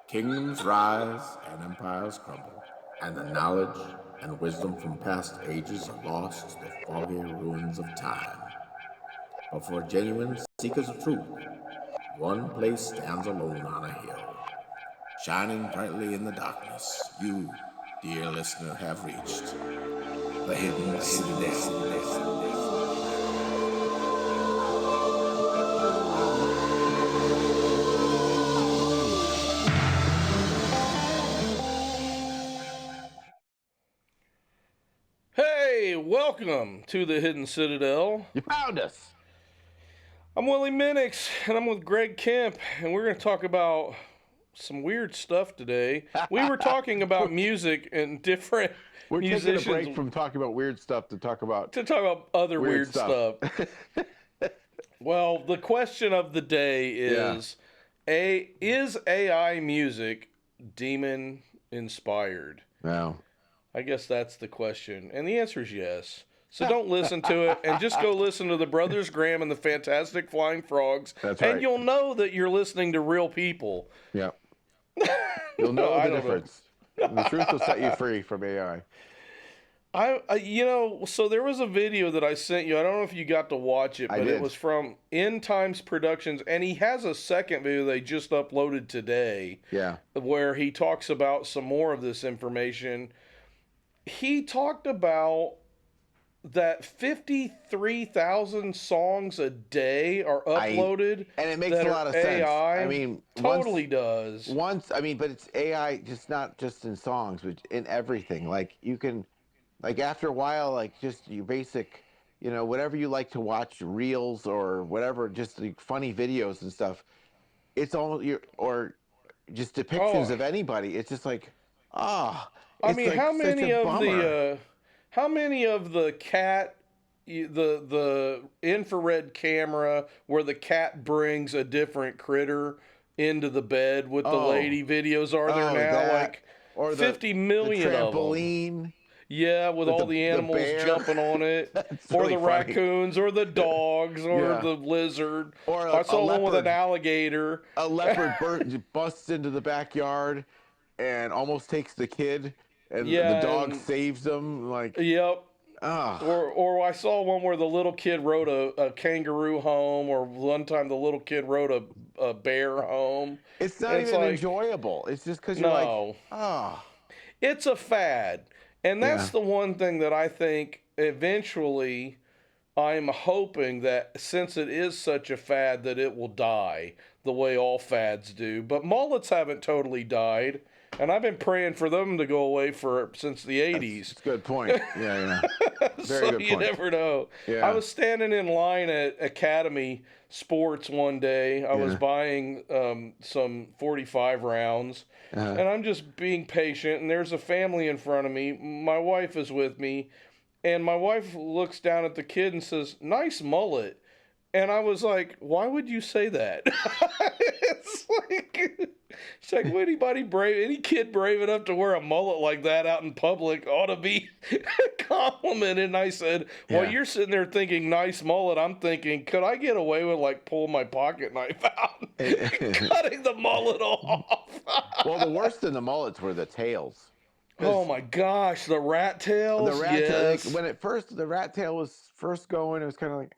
Kingdoms rise and empires crumble, and the knowledge and wisdom from past ages are lost to the foggy ruins of time. But for genuine seekers of truth, one place stands alone on a hill. Shining brightly in the darkness, you, dear listener, have reached the Hidden Citadel. Hey, welcome to the Hidden Citadel. You found us. I'm Willie Minix, and I'm with Greg Kemp, and we're going to talk about some weird stuff today. We were talking about music and different We're musicians. taking a break from talking about weird stuff to talk about Other weird stuff. Well, the question of the day is, is AI music demon inspired? No. I guess that's the question. And the answer is yes. So don't listen to it, and just go listen to the Brothers Graham and the Fantastic Flying Frogs. That's right. And you'll know that you're listening to real people. Yeah. You'll know the difference. The truth will set you free from AI. So there was a video that I sent you. I don't know if you got to watch it, but it was from End Times Productions, and he has a second video they just uploaded today. Yeah. Where he talks about some more of this information. He talked about that 53,000 songs a day are uploaded. And it makes a lot of sense. AI. I mean, totally does. But it's AI just not just in songs, but in everything. Like you can, like after a while, like just your basic, whatever you like to watch, reels or whatever, just like funny videos and stuff. It's all or just depictions of anybody. It's just like, I mean, how many of the cat, the infrared camera where the cat brings a different critter into the bed with the lady videos are there now? Or 50 million the of them. trampoline. Yeah, with all the animals jumping on it, or really the funny. Raccoons, or the dogs, or the lizard. Or I saw one with an leopard. alligator. A leopard busts into the backyard and almost takes the kid, and the dog saves them. Yep. Or I saw one where the little kid rode a kangaroo home, or one time the little kid rode a bear home. It's not even enjoyable. It's just because you're It's a fad. And that's the one thing that I think eventually I'm hoping that since it is such a fad that it will die the way all fads do. But mullets haven't totally died. And I've been praying for them to go away since the 80s. That's a good point. Yeah. Very good point. You never know. Yeah. I was standing in line at Academy Sports one day. I was buying some 45 rounds. And I'm just being patient. And there's a family in front of me. My wife is with me. And my wife looks down at the kid and says, "Nice mullet." And I was like, "Why would you say that?" It's like any kid brave enough to wear a mullet like that out in public ought to be complimented. And I said, while you're sitting there thinking nice mullet, I'm thinking, could I get away with pulling my pocket knife out and cutting the mullet off? Well, the worst in the mullets were the tails. Oh my gosh, the rat tails. The rat tail, when the rat tail was first going, it was kind of like,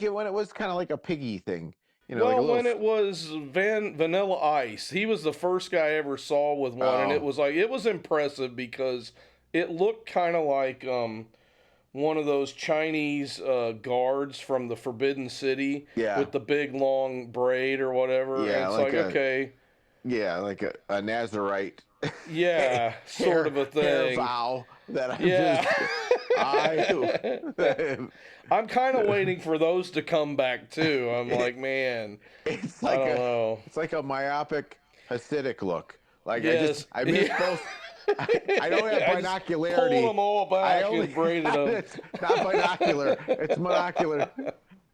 when it was kind of like a piggy thing. When it was Vanilla Ice, he was the first guy I ever saw with one, and it was impressive because it looked kind of like one of those Chinese guards from the Forbidden City with the big long braid or whatever. Yeah, and it's okay. Yeah, like a Nazarite. Yeah, sort of a thing. Hair vow that I'm kind of waiting for those to come back too. I'm like, man, it's like I don't know. It's like a myopic Hasidic look. Like I miss both. I don't have binocularity. Pull them all back and braided them. It's not binocular. It's monocular.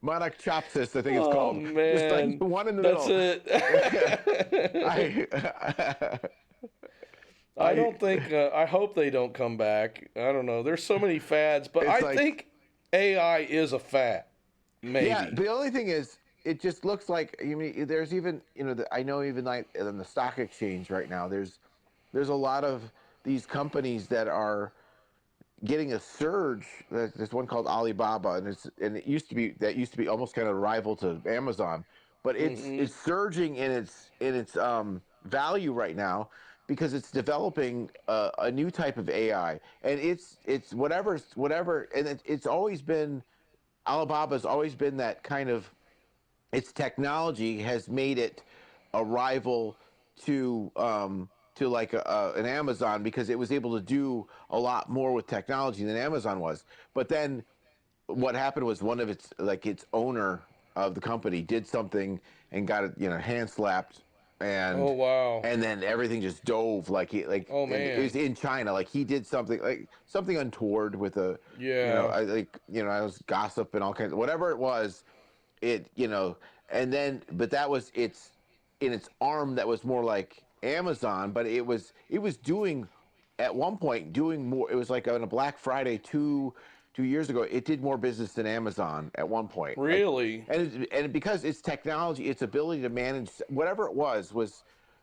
Monachopsis, I think it's called. Man. Just like one in the middle. That's it. I don't think. I hope they don't come back. I don't know. There's so many fads, but I think AI is a fad. Maybe. Yeah. The only thing is, it just looks like, I mean, there's even, I know even like in the stock exchange right now, there's a lot of these companies that are getting a surge. There's one called Alibaba, and it used to be almost kind of rival to Amazon, but it's surging in its value right now because it's developing a new type of AI, and it's whatever, and it's always been, Alibaba's always been that kind of, its technology has made it a rival to like an Amazon, because it was able to do a lot more with technology than Amazon was. But then what happened was one of its owner of the company did something and got it, hand slapped, Oh, and wow. and then everything just dove, Oh, and it was man. in China, like he did something untoward with a, Yeah. I was gossip and all kinds of whatever it was, it and then, but that was its arm that was more like Amazon, but it was doing, at one point, doing more. It was like on a Black Friday two years ago, it did more business than Amazon at one point, like, Really? and because its technology, its ability to manage whatever it was,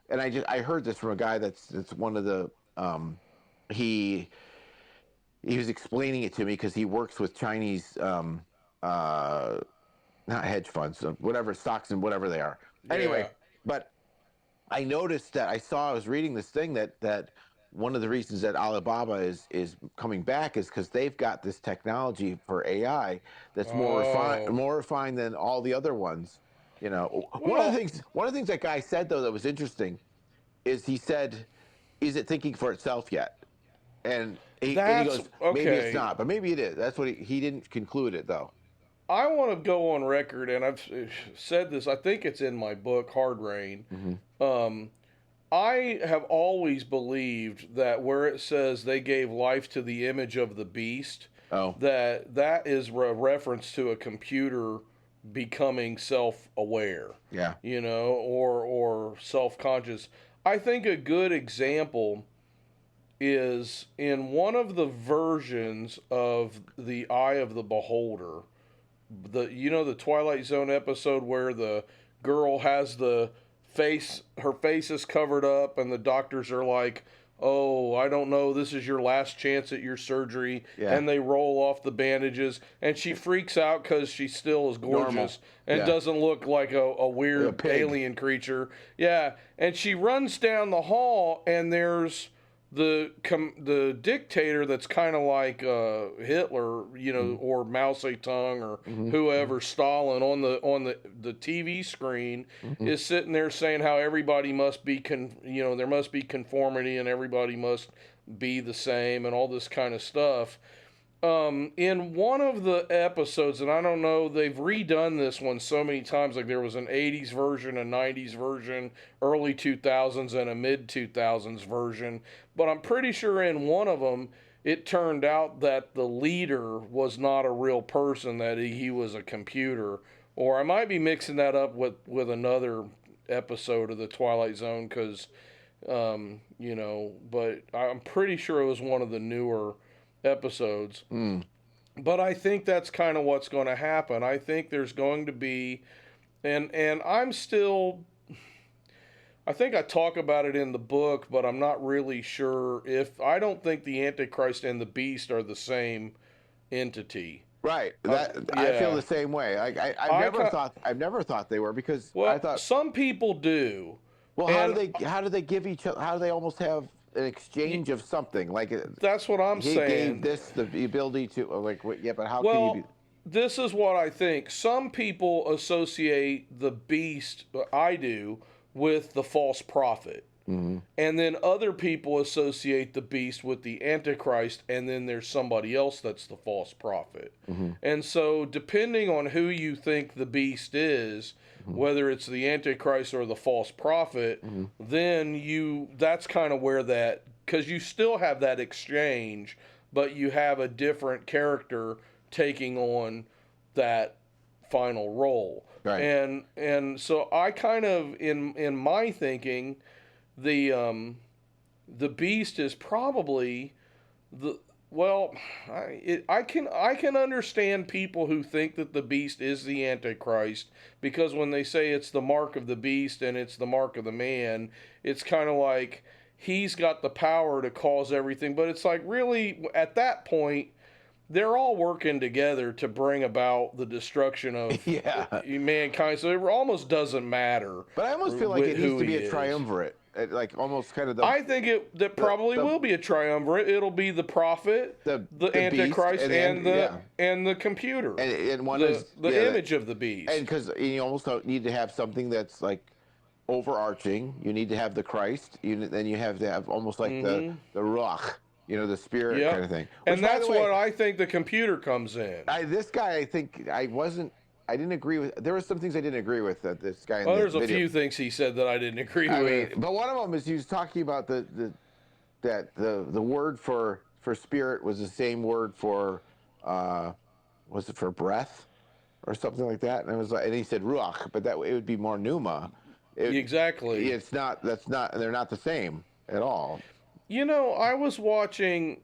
and I heard this from a guy that's one of the, he he was explaining it to me because he works with Chinese, uh not hedge funds, whatever, stocks and whatever they are. Anyway, Yeah. but I noticed that, I was reading this thing that one of the reasons that Alibaba is coming back is because they've got this technology for AI that's Oh. more refined than all the other ones. Well, One of the things that guy said, though, that was interesting, is he said, "Is it thinking for itself yet?" And he that's goes, "Maybe it's okay. not, but maybe it is." That's what he didn't conclude it, though. I want to go on record, and I've said this, I think it's in my book, Hard Rain. Hmm. Um, I have always believed that where it says they gave life to the image of the beast, Oh, that is a reference to a computer becoming self-aware, yeah. or self-conscious. I think a good example is in one of the versions of The Eye of the Beholder, the Twilight Zone episode where the girl has her face is covered up, and the doctors are like, "Oh, I don't know, this is your last chance at your surgery," Yeah. and they roll off the bandages, and she freaks out because she still is Normal. gorgeous and Yeah. doesn't look like a Like a weird pig. alien creature. Yeah, and she runs down the hall, and there's the dictator that's kind of like Hitler, or Mao Zedong, or Mm-hmm. whoever, Stalin, on the TV screen, Hmm. is sitting there saying how everybody must be there must be conformity, and everybody must be the same, and all this kind of stuff. In one of the episodes, and I don't know, they've redone this one so many times. Like, there was an 80s version, a 90s version, early 2000s, and a mid 2000s version. But I'm pretty sure in one of them, it turned out that the leader was not a real person, that he was a computer. Or I might be mixing that up with another episode of the Twilight Zone, because, but I'm pretty sure it was one of the newer episodes. Mm. But I think that's kind of what's going to happen. I think there's going to be, and I think I talk about it in the book, but I'm not really sure if, I don't think the Antichrist and the Beast are the same entity. Right. I feel Yeah. the same way. I can I've never thought they were, because I Well, thought, some people do. well, And how do they give each other? How do they almost have an y- exchange of something? Like, that's what I'm he gave saying. this the ability to, like, yeah, but how can you be? Well, this is what I think. Some people associate the beast, I do, with the false prophet. Hmm. And then other people associate the beast with the Antichrist, and then there's somebody else that's the false prophet. Hmm. And so, depending on who you think the beast is, Hmm. whether it's the Antichrist or the false prophet, Hmm. then that's kind of where that, because you still have that exchange, but you have a different character taking on that final role. Right. And so I kind of, in my thinking, the the beast is probably the Well, I can understand people who think that the beast is the Antichrist, because when they say it's the mark of the beast and it's the mark of the man, it's kind of like he's got the power to cause everything. But it's like, really, at that point, they're all working together to bring about the destruction of Yeah. mankind. So it almost doesn't matter. But I almost feel like it needs who to be he a is. triumvirate, like almost kind of the. I think that probably will be a triumvirate. It'll be the prophet, the Antichrist, beast, and the computer. And one the, is the image of the beast. And because you almost need to have something that's like overarching. You need to have the Christ. Then you have to have almost like the Ruach, the spirit kind of thing. Which, and that's what I think the computer comes in. This guy, I think I didn't agree with. There were some things I didn't agree with that this guy. There's a few things he said that I didn't agree with. But one of them is he was talking about the word for spirit was the same word for was it for breath or something like that, and it was like, and he said ruach, but that it would be more pneuma. Exactly. It's not. That's not. They're not the same at all. I was watching.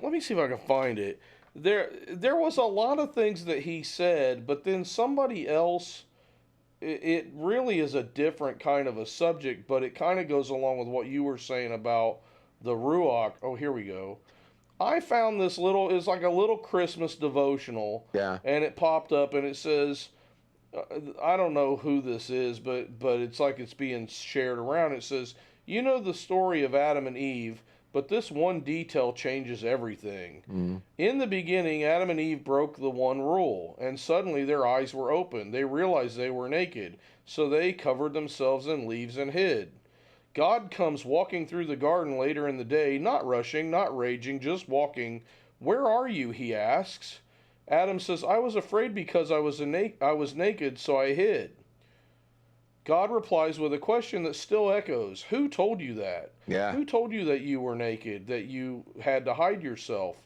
Let me see if I can find it. There was a lot of things that he said, but then somebody else, it really is a different kind of a subject, but it kind of goes along with what you were saying about the Ruach. Oh, here we go. I found this it's like a little Christmas devotional. Yeah. And it popped up and it says, I don't know who this is, but it's like it's being shared around. It says, the story of Adam and Eve, but this one detail changes everything. Mm-hmm. In the beginning, Adam and Eve broke the one rule, and suddenly their eyes were opened. They realized they were naked, so they covered themselves in leaves and hid. God comes walking through the garden later in the day, not rushing, not raging, just walking. Where are you? He asks. Adam says, I was afraid because I was naked, so I hid. God replies with a question that still echoes. Who told you that? Yeah. Who told you that you were naked, that you had to hide yourself,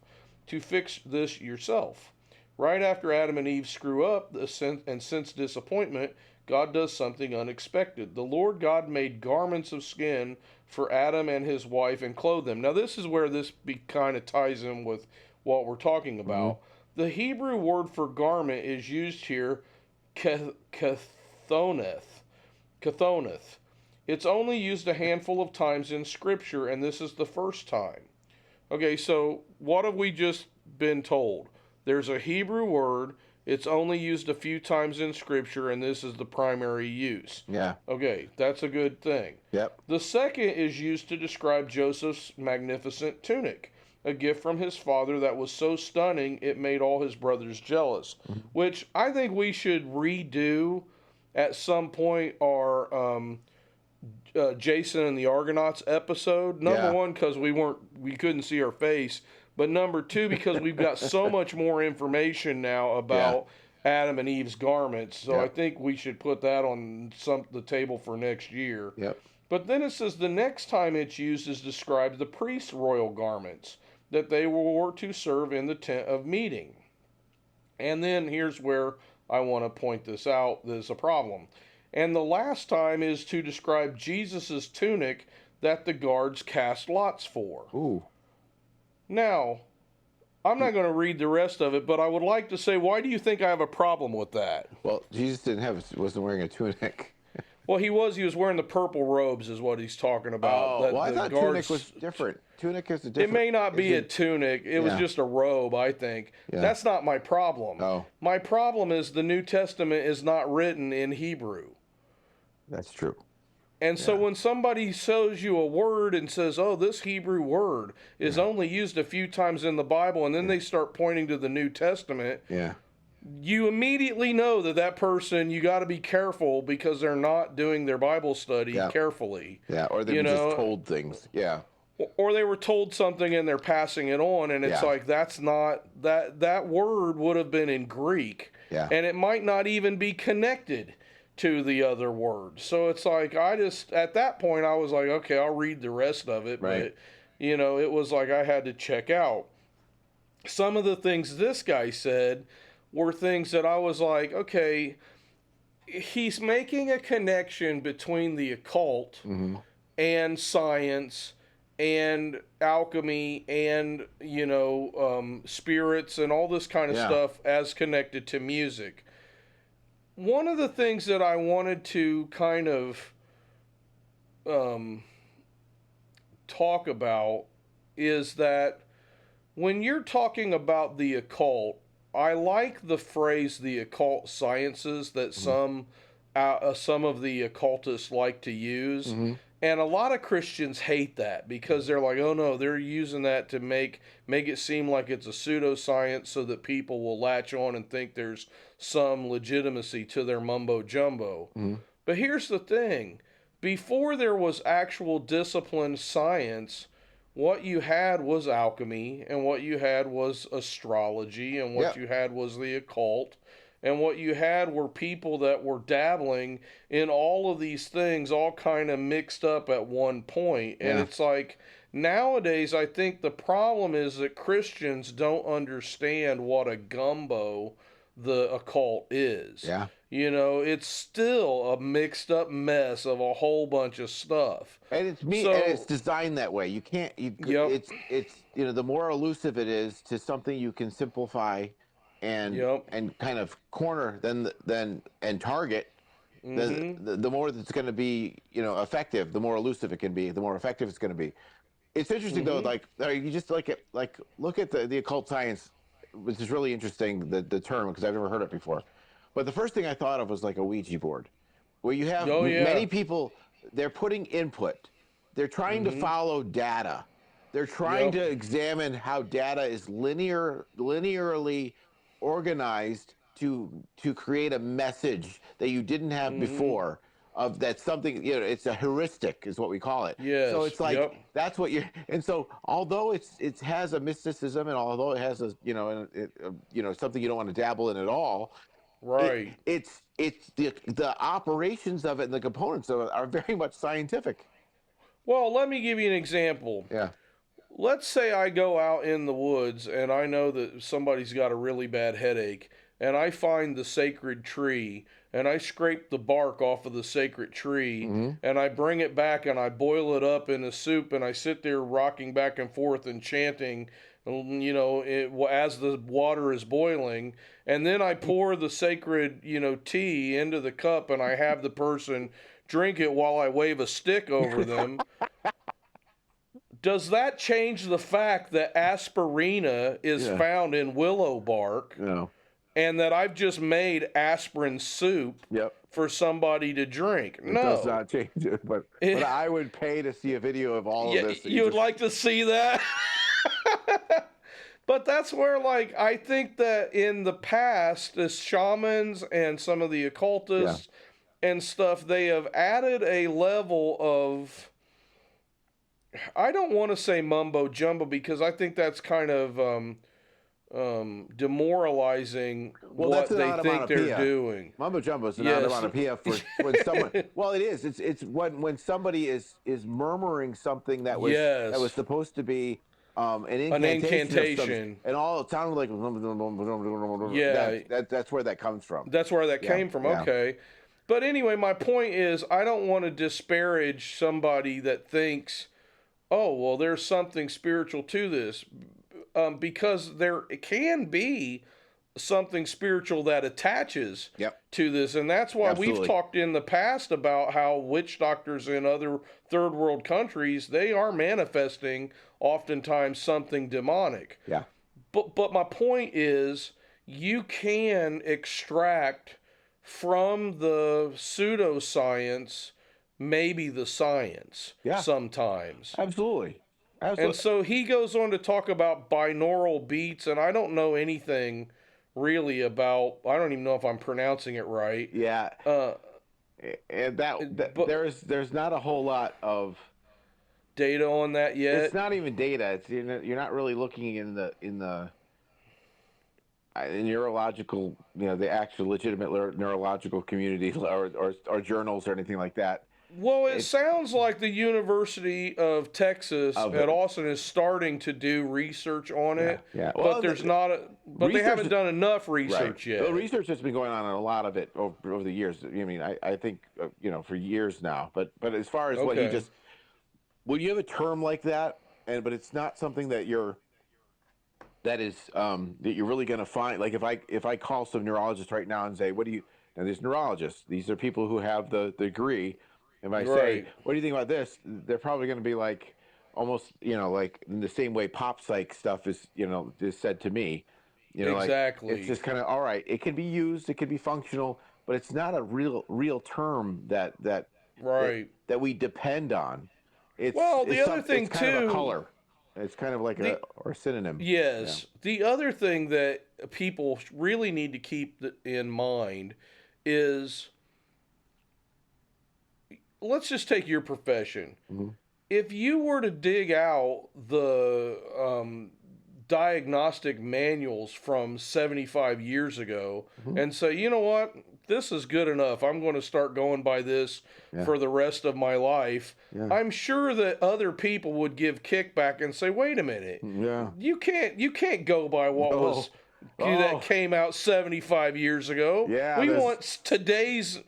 to fix this yourself? Right after Adam and Eve screw up and sense disappointment, God does something unexpected. The Lord God made garments of skin for Adam and his wife and clothed them. Now this is where this kind of ties in with what we're talking about. Mm-hmm. The Hebrew word for garment is used here, kathoneth. It's only used a handful of times in Scripture, and this is the first time. Okay, so what have we just been told? There's a Hebrew word. It's only used a few times in Scripture, and this is the primary use. Yeah. Okay, that's a good thing. Yep. The second is used to describe Joseph's magnificent tunic, a gift from his father that was so stunning it made all his brothers jealous, which I think we should redo at some point our Jason and the Argonauts episode. Number one, because we couldn't see her face, but number two, because we've got so much more information now about Adam and Eve's garments. So I think we should put that on the table for next year. Yep. But then it says the next time it's used is described the priest's royal garments that they wore to serve in the tent of meeting. And then here's where I want to point this out. There's a problem. And the last time is to describe Jesus' tunic that the guards cast lots for. Ooh. Now, I'm not going to read the rest of it, but I would like to say, why do you think I have a problem with that? Well, Jesus wasn't wearing a tunic. Well, he was wearing the purple robes is what he's talking about. Oh, well, I thought tunic was different. Tunic is a different. It may not be a tunic. It was just a robe, I think. Yeah. That's not my problem. Oh. My problem is the New Testament is not written in Hebrew. That's true. And so when somebody shows you a word and says, oh, this Hebrew word is only used a few times in the Bible, and then they start pointing to the New Testament, you immediately know that person, you got to be careful because they're not doing their Bible study carefully. Yeah, or they were just told things. Yeah. Or they were told something and they're passing it on, and it's like, that's not, that word would have been in Greek, and it might not even be connected to the other words. So it's like, at that point, I was like, okay, I'll read the rest of it, but, it was like I had to check out. Some of the things this guy said were things that I was like, okay, he's making a connection between the occult and science and alchemy and spirits and all this kind of stuff as connected to music. One of the things that I wanted to kind of talk about is that when you're talking about the occult, I like the phrase the occult sciences that some of the occultists like to use. And a lot of Christians hate that because they're like, oh no, they're using that to make it seem like it's a pseudoscience so that people will latch on and think there's some legitimacy to their mumbo jumbo. But here's the thing. Before there was actual disciplined science, what you had was alchemy, and what you had was astrology, and what you had was the occult. And what you had were people that were dabbling in all of these things, all kind of mixed up at one point. And it's like, nowadays, I think the problem is that Christians don't understand what a gumbo the occult is. It's still a mixed up mess of a whole bunch of stuff. And it's and it's designed that way. You can't, it's the more elusive it is to something you can simplify and kind of corner and target, the more that's going to be effective, the more elusive it can be, the more effective it's going to be. It's interesting though, like you just look at the occult science, which is really interesting, the term, because I've never heard it before. But the first thing I thought of was like a Ouija board, where you have many people, they're putting input, they're trying to follow data, they're trying to examine how data is linearly organized to create a message that you didn't have before, of that something, it's a heuristic is what we call it. So it's like that's what you're, and so although it has a mysticism, and although it has a something you don't want to dabble in at all, it's the operations of it and the components of it are very much scientific. Well, let me give you an example. Let's say I go out in the woods and I know that somebody's got a really bad headache, and I find the sacred tree and I scrape the bark off of the sacred tree and I bring it back and I boil it up in a soup, and I sit there rocking back and forth and chanting, as the water is boiling, and then I pour the sacred, tea into the cup and I have the person drink it while I wave a stick over them. Does that change the fact that aspirina is found in willow bark? No. And that I've just made aspirin soup for somebody to drink? No. It does not change it, but I would pay to see a video of all of this. You would like to see that? But that's where, I think that in the past, the shamans and some of the occultists and stuff, they have added a level of, I don't want to say mumbo jumbo, because I think that's kind of demoralizing what they think they're doing. Mumbo jumbo is an onomatopoeia for when someone. Well, it is. It's when somebody is murmuring something that was supposed to be an incantation, and all it sounded like that's where that comes from. That's where that came from. Okay. But anyway, my point is, I don't want to disparage somebody that thinks, oh, well, there's something spiritual to this, because there can be something spiritual that attaches to this. And that's why we've talked in the past about how witch doctors in other third world countries, they are manifesting oftentimes something demonic. But my point is, you can extract from the pseudoscience maybe the science sometimes. Absolutely. And so he goes on to talk about binaural beats, and I don't know anything really about, I don't even know if I'm pronouncing it right. And but there's not a whole lot of data on that yet. It's not even data. It's you're not really looking in the neurological, the actual legitimate neurological community or journals or anything like that. Well, it sounds like the University of Texas at Austin is starting to do research on it. But there's but they haven't done enough research yet. The research has been going on a lot of it over the years. I mean, I think for years now. But as far as what he just, when you have a term like that, but it's not something that you're that is that you're really going to find. Like if I call some neurologist right now and say, "What do you?" Now there's neurologists. These are people who have the degree. If I say, Right. "What do you think about this?" They're probably going to be like, almost, like in the same way pop psych stuff is said to me. Like it's Exactly. just kind of all right. It can be used. It can be functional, but it's not a real term that Right. that we depend on. Well, the other It's thing kind of a too, color. It's kind of like the a synonym. Yeah. yes, the other thing that people really need to keep in mind is, let's just take your profession. Mm-hmm. If you were to dig out the diagnostic manuals from 75 years ago Mm-hmm. and say, you know what, this is good enough, I'm going to start going by this Yeah. for the rest of my life, Yeah. I'm sure that other people would give kickback and say, wait a minute, Yeah. you can't go by what Oh. was that Oh. came out 75 years ago. Yeah. We There's want today's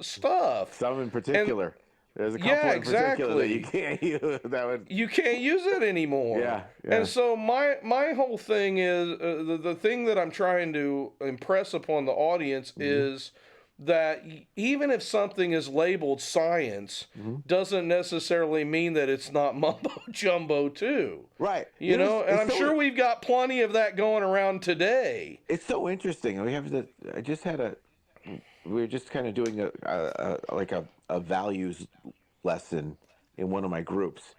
stuff. some in And particular. There's a couple yeah, in particular that you exactly. can't use. That would. You can't use it anymore. Yeah. Yeah. And so my whole thing is, the thing that I'm trying to impress upon the audience Mm-hmm. is that even if something is labeled science, Mm-hmm. doesn't necessarily mean that it's not mumbo jumbo too. Right. You know, and I'm so, sure we've got plenty of that going around today. it's so interesting. I just had we were just kind of doing a values lesson in one of my groups,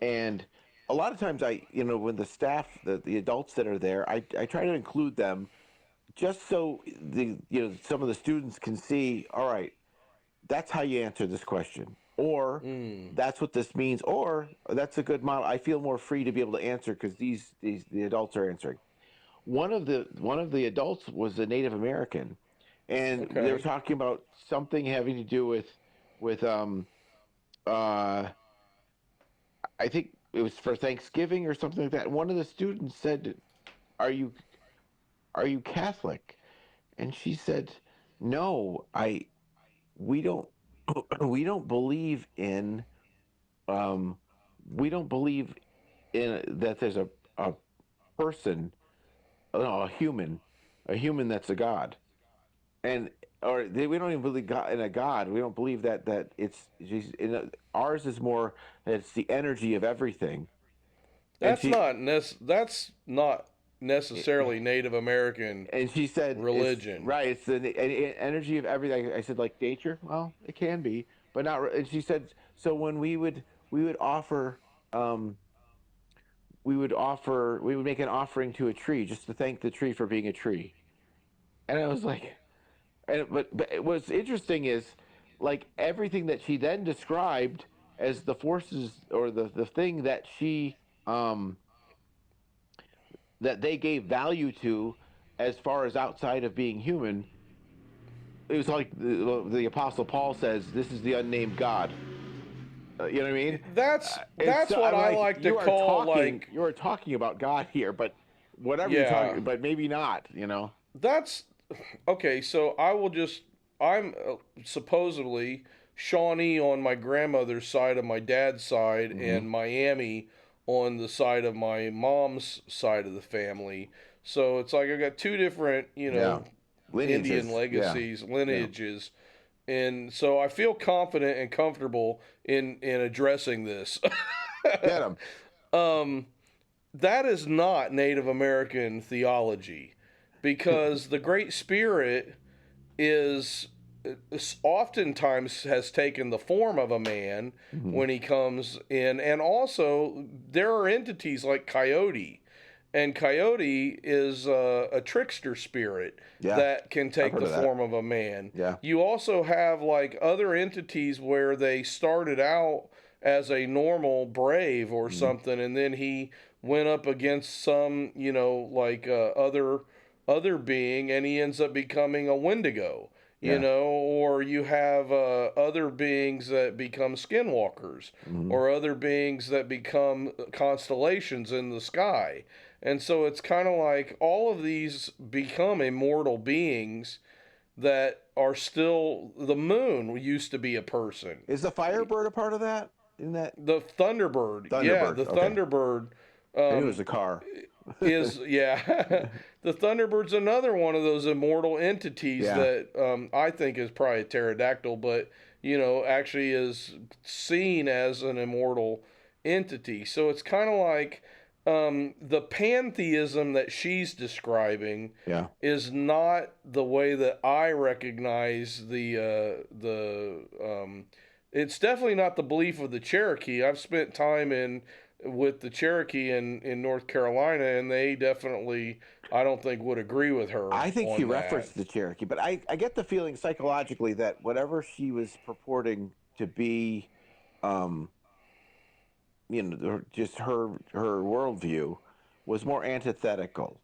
and a lot of times when the staff, the adults that are there, I try to include them just so some of the students can see, all right, that's how you answer this question, or Mm. that's what this means, or that's a good model. I feel more free to be able to answer because the adults are answering. One of the adults was a Native American, and they were Okay. talking about something having to do with uh I think it was for Thanksgiving or something like that. One of the students said, "Are you Catholic?" And she said, "No, I we don't we don't believe in um we don't believe in that there's a person, no, a human that's a god." And we don't even believe in a god. We don't believe that ours is more that it's the energy of everything. And That's not necessarily Native American she said it's religion. right. It's the energy of everything. I said, like nature. Well, it can be, but not. And she said, so when we would offer we would make an offering to a tree just to thank the tree for being a tree. And I was like, but what's interesting is, like, everything that she then described as the forces or the thing that she that they gave value to as far as outside of being human. It was like the Apostle Paul says, "This is the unnamed God." You know what I mean? That's what I'm I like, like to call, like, you are talking about God here, but whatever you're yeah. talking, but maybe not. That's okay. So I'm supposedly Shawnee on my grandmother's side of my dad's side, Mm-hmm. and Miami on the side of my mom's side of the family. So it's like I've got two different, Yeah, Indian lineages. Yeah, legacies, yeah. lineages. And so I feel confident and comfortable in addressing this. Get them. um, that is not Native American theology, because the Great Spirit is oftentimes has taken the form of a man Mm-hmm. when he comes in, and also there are entities like Coyote, and Coyote is a trickster spirit Yeah, that can I've take heard the of that. form of a man. Yeah. You also have like other entities where they started out as a normal brave or Mm-hmm. something, and then he went up against some, other being, and he ends up becoming a Wendigo. Yeah. Or you have other beings that become skinwalkers, Mm-hmm. or other beings that become constellations in the sky. And so it's kind of like all of these become immortal beings that are still. The moon used to be a person. Is the Firebird a part of that? Isn't that the Thunderbird? Yeah, Thunderbird? the Okay. Thunderbird. I knew it was a car. Is yeah, the Thunderbird's another one of those immortal entities Yeah. that I think is probably a pterodactyl, but actually is seen as an immortal entity. So it's kind of like the pantheism that she's describing Yeah. is not the way that I recognize the. It's definitely not the belief of the Cherokee. I've spent time with the Cherokee in North Carolina, and they definitely, I don't think, would agree with her. I think on she that. referenced the Cherokee, but I get the feeling psychologically that whatever she was purporting to be, just her worldview was more antithetical.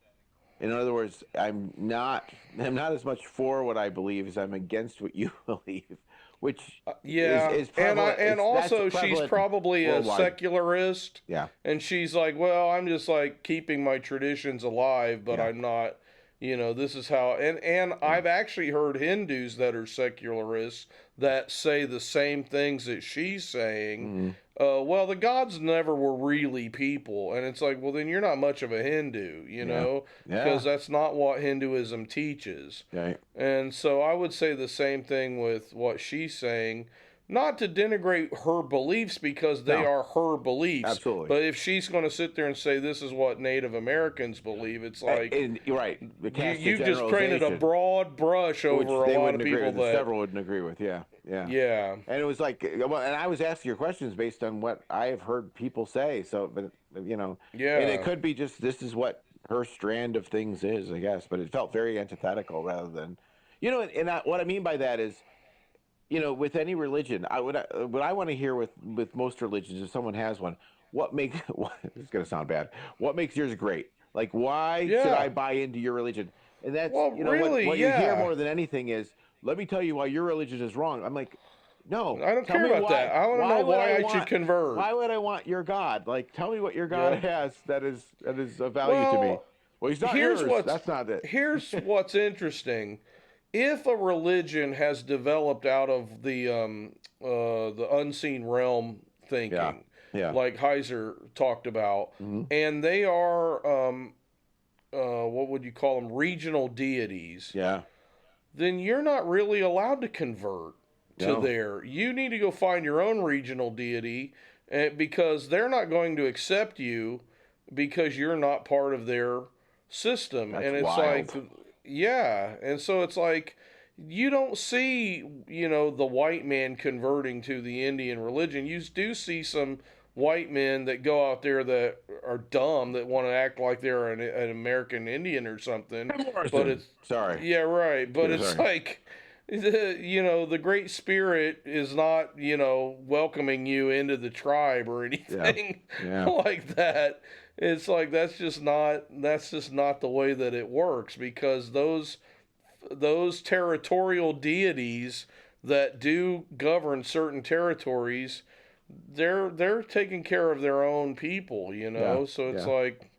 In other words, I'm not as much for what I believe as I'm against what you believe, which is prevalent. And also she's probably worldwide. a secularist. Yeah. And she's like, well, I'm just like keeping my traditions alive, but Yeah. I'm not. This is how. And I've actually heard Hindus that are secularists that say the same things that she's saying. Well, the gods never were really people, and it's like, well, then you're not much of a Hindu, because that's not what Hinduism teaches. Right. And so I would say the same thing with what she's saying, not to denigrate her beliefs because they are her beliefs. Absolutely. But if she's going to sit there and say this is what Native Americans believe, it's like you're right. You've just painted a broad brush over a lot of people that several wouldn't agree with. Yeah. And it was like, and I was asking your questions based on what I have heard people say. So, but and it could be just this is what her strand of things is, I guess. But it felt very antithetical rather than, what I mean by that is, with any religion, what I want to hear with most religions, if someone has one, this is going to sound bad. What makes yours great? Like, why should I buy into your religion? And that's, really, what you hear more than anything is, let me tell you why your religion is wrong. I'm like, no. I don't care about that. I want to know why I should convert. Why would I want your God? Like, tell me what your God has that is of value to me. Well, he's not yours. That's not it. Here's what's interesting. If a religion has developed out of the unseen realm thinking, like Heiser talked about, and they are what would you call them, regional deities? Yeah. Then you're not really allowed to convert to there. You need to go find your own regional deity, because they're not going to accept you because you're not part of their system. That's and it's wild. like. Yeah, and so it's like you don't see, the white man converting to the Indian religion. You do see some white men that go out there that are dumb, that want to act like they're an American Indian or something. But it's sorry. Yeah, right. But it's like the Great Spirit is not, welcoming you into the tribe or anything like that. It's like that's just not the way that it works, because those territorial deities that do govern certain territories, they're taking care of their own people, So it's like,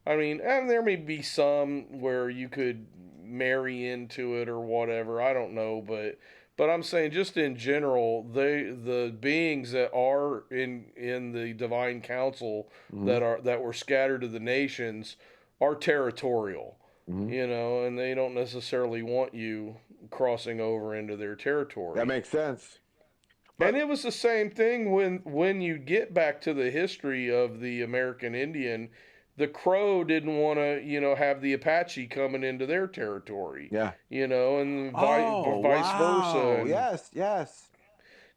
I mean, and there may be some where you could marry into it or whatever. I don't know, but I'm saying just in general, the beings that are in the divine council that were scattered to the nations are territorial, and they don't necessarily want you crossing over into their territory. That makes sense. And it was the same thing when you get back to the history of the American Indian. The Crow didn't want to, have the Apache coming into their territory. Yeah. And vice versa. And, yes.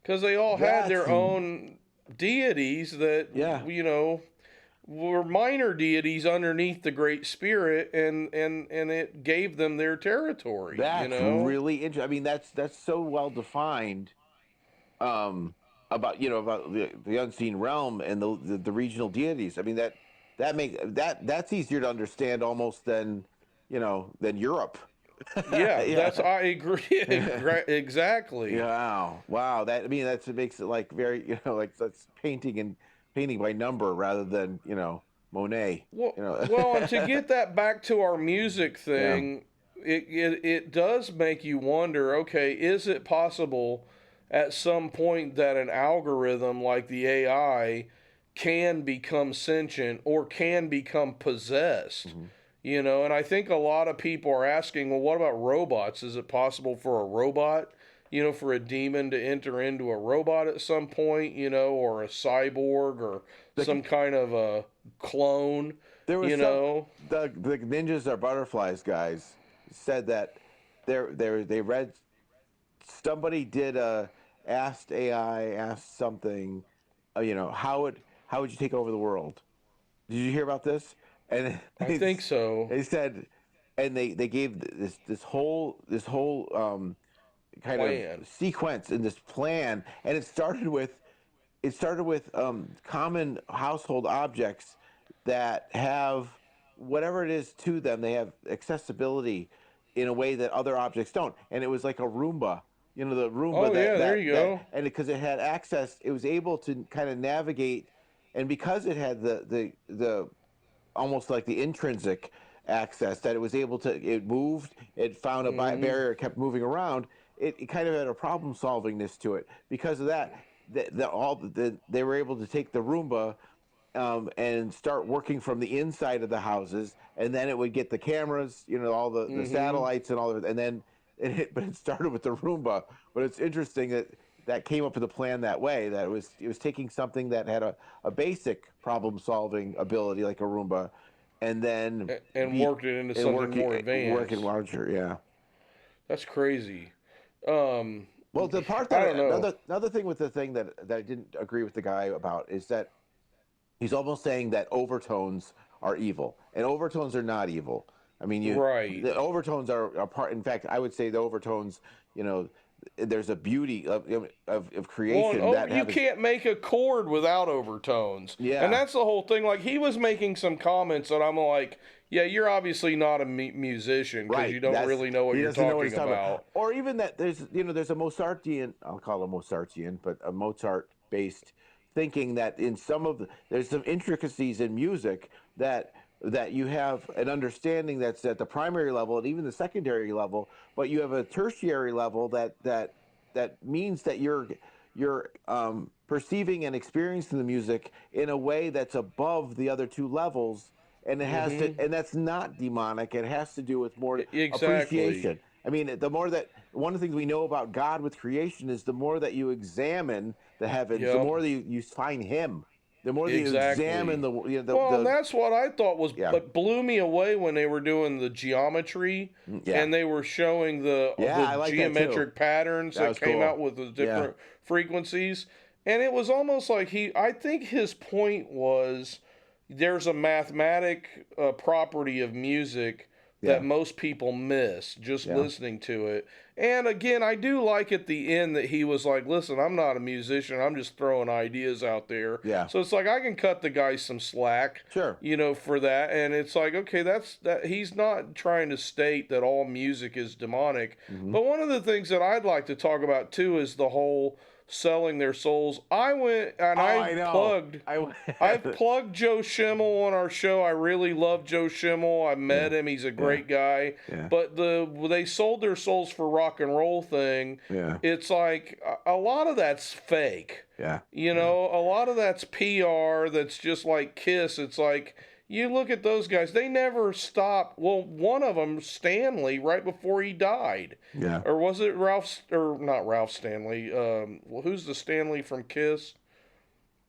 Because they all had their own deities that, were minor deities underneath the Great Spirit, and it gave them their territory. That's really interesting. I mean, that's so well defined. About the unseen realm and the regional deities. I mean that's easier to understand almost than Europe. I agree. Exactly. Wow. That makes it like very like that's painting by number rather than Monet. Well, and to get that back to our music thing, it does make you wonder. Okay, is it possible at some point that an algorithm like the AI can become sentient or can become possessed. And I think a lot of people are asking, well, what about robots? Is it possible for a robot, for a demon to enter into a robot at some point, or a cyborg or some kind of a clone, There was the Ninjas Are Butterflies guys said that they read, somebody did asked something, how would you take over the world? Did you hear about this? And I think so. They said, and they gave this whole kind plan. of sequence in this plan, and it started with common household objects that have whatever it is to them. They have accessibility in a way that other objects don't, and it was like a Roomba. The Roomba. Oh, there you go. And because it had access, it was able to kind of navigate, and because it had the almost like the intrinsic access, that it was able to, it moved, it found a barrier, it kept moving around. It kind of had a problem solvingness to it. Because of that, they were able to take the Roomba and start working from the inside of the houses, and then it would get the cameras, all the satellites and all of it, and then but it started with the Roomba. But it's interesting that came up with the plan that way, that it was taking something that had a basic problem solving ability like a Roomba, and then worked it into something more advanced, working larger. Yeah, that's crazy. Well, the part that another thing with the thing that I didn't agree with the guy about is that he's almost saying that overtones are evil, and overtones are not evil. I mean, the overtones are part. In fact, I would say the overtones, there's a beauty of creation. Well, you can't make a chord without overtones. Yeah. And that's the whole thing. Like, he was making some comments that I'm like, yeah, you're obviously not a musician because you don't really know what you're talking about. Or even that there's a Mozartian, I'll call it Mozartian, but a Mozart-based thinking that in there's some intricacies in music that you have an understanding that's at the primary level and even the secondary level, but you have a tertiary level that means that you're perceiving and experiencing the music in a way that's above the other two levels, and it has to, and that's not demonic. It has to do with more appreciation. I mean, the more that one of the things we know about God with creation is the more that you examine the heavens, the more that you find Him. The more that you examine and that's what I thought was, but blew me away when they were doing the geography and they were showing the geometric patterns that came out with the different frequencies. And it was almost like I think his point was there's a mathematic property of music that most people miss just listening to it. And again, I do like at the end that he was like, listen, I'm not a musician. I'm just throwing ideas out there. Yeah. So it's like, I can cut the guy some slack, for that. And it's like, okay, that he's not trying to state that all music is demonic. But one of the things that I'd like to talk about too is the whole selling their souls. I went and I've plugged Joe Schimmel on our show. I really love Joe Schimmel. I met him. He's a great guy. Yeah. But they sold their souls for rock and roll thing. Yeah. It's like a lot of that's fake. Yeah. A lot of that's PR. That's just like Kiss. It's like, you look at those guys, they never stopped. Well, one of them, Stanley, right before he died. Yeah. Or was it not Ralph Stanley? Who's the Stanley from Kiss?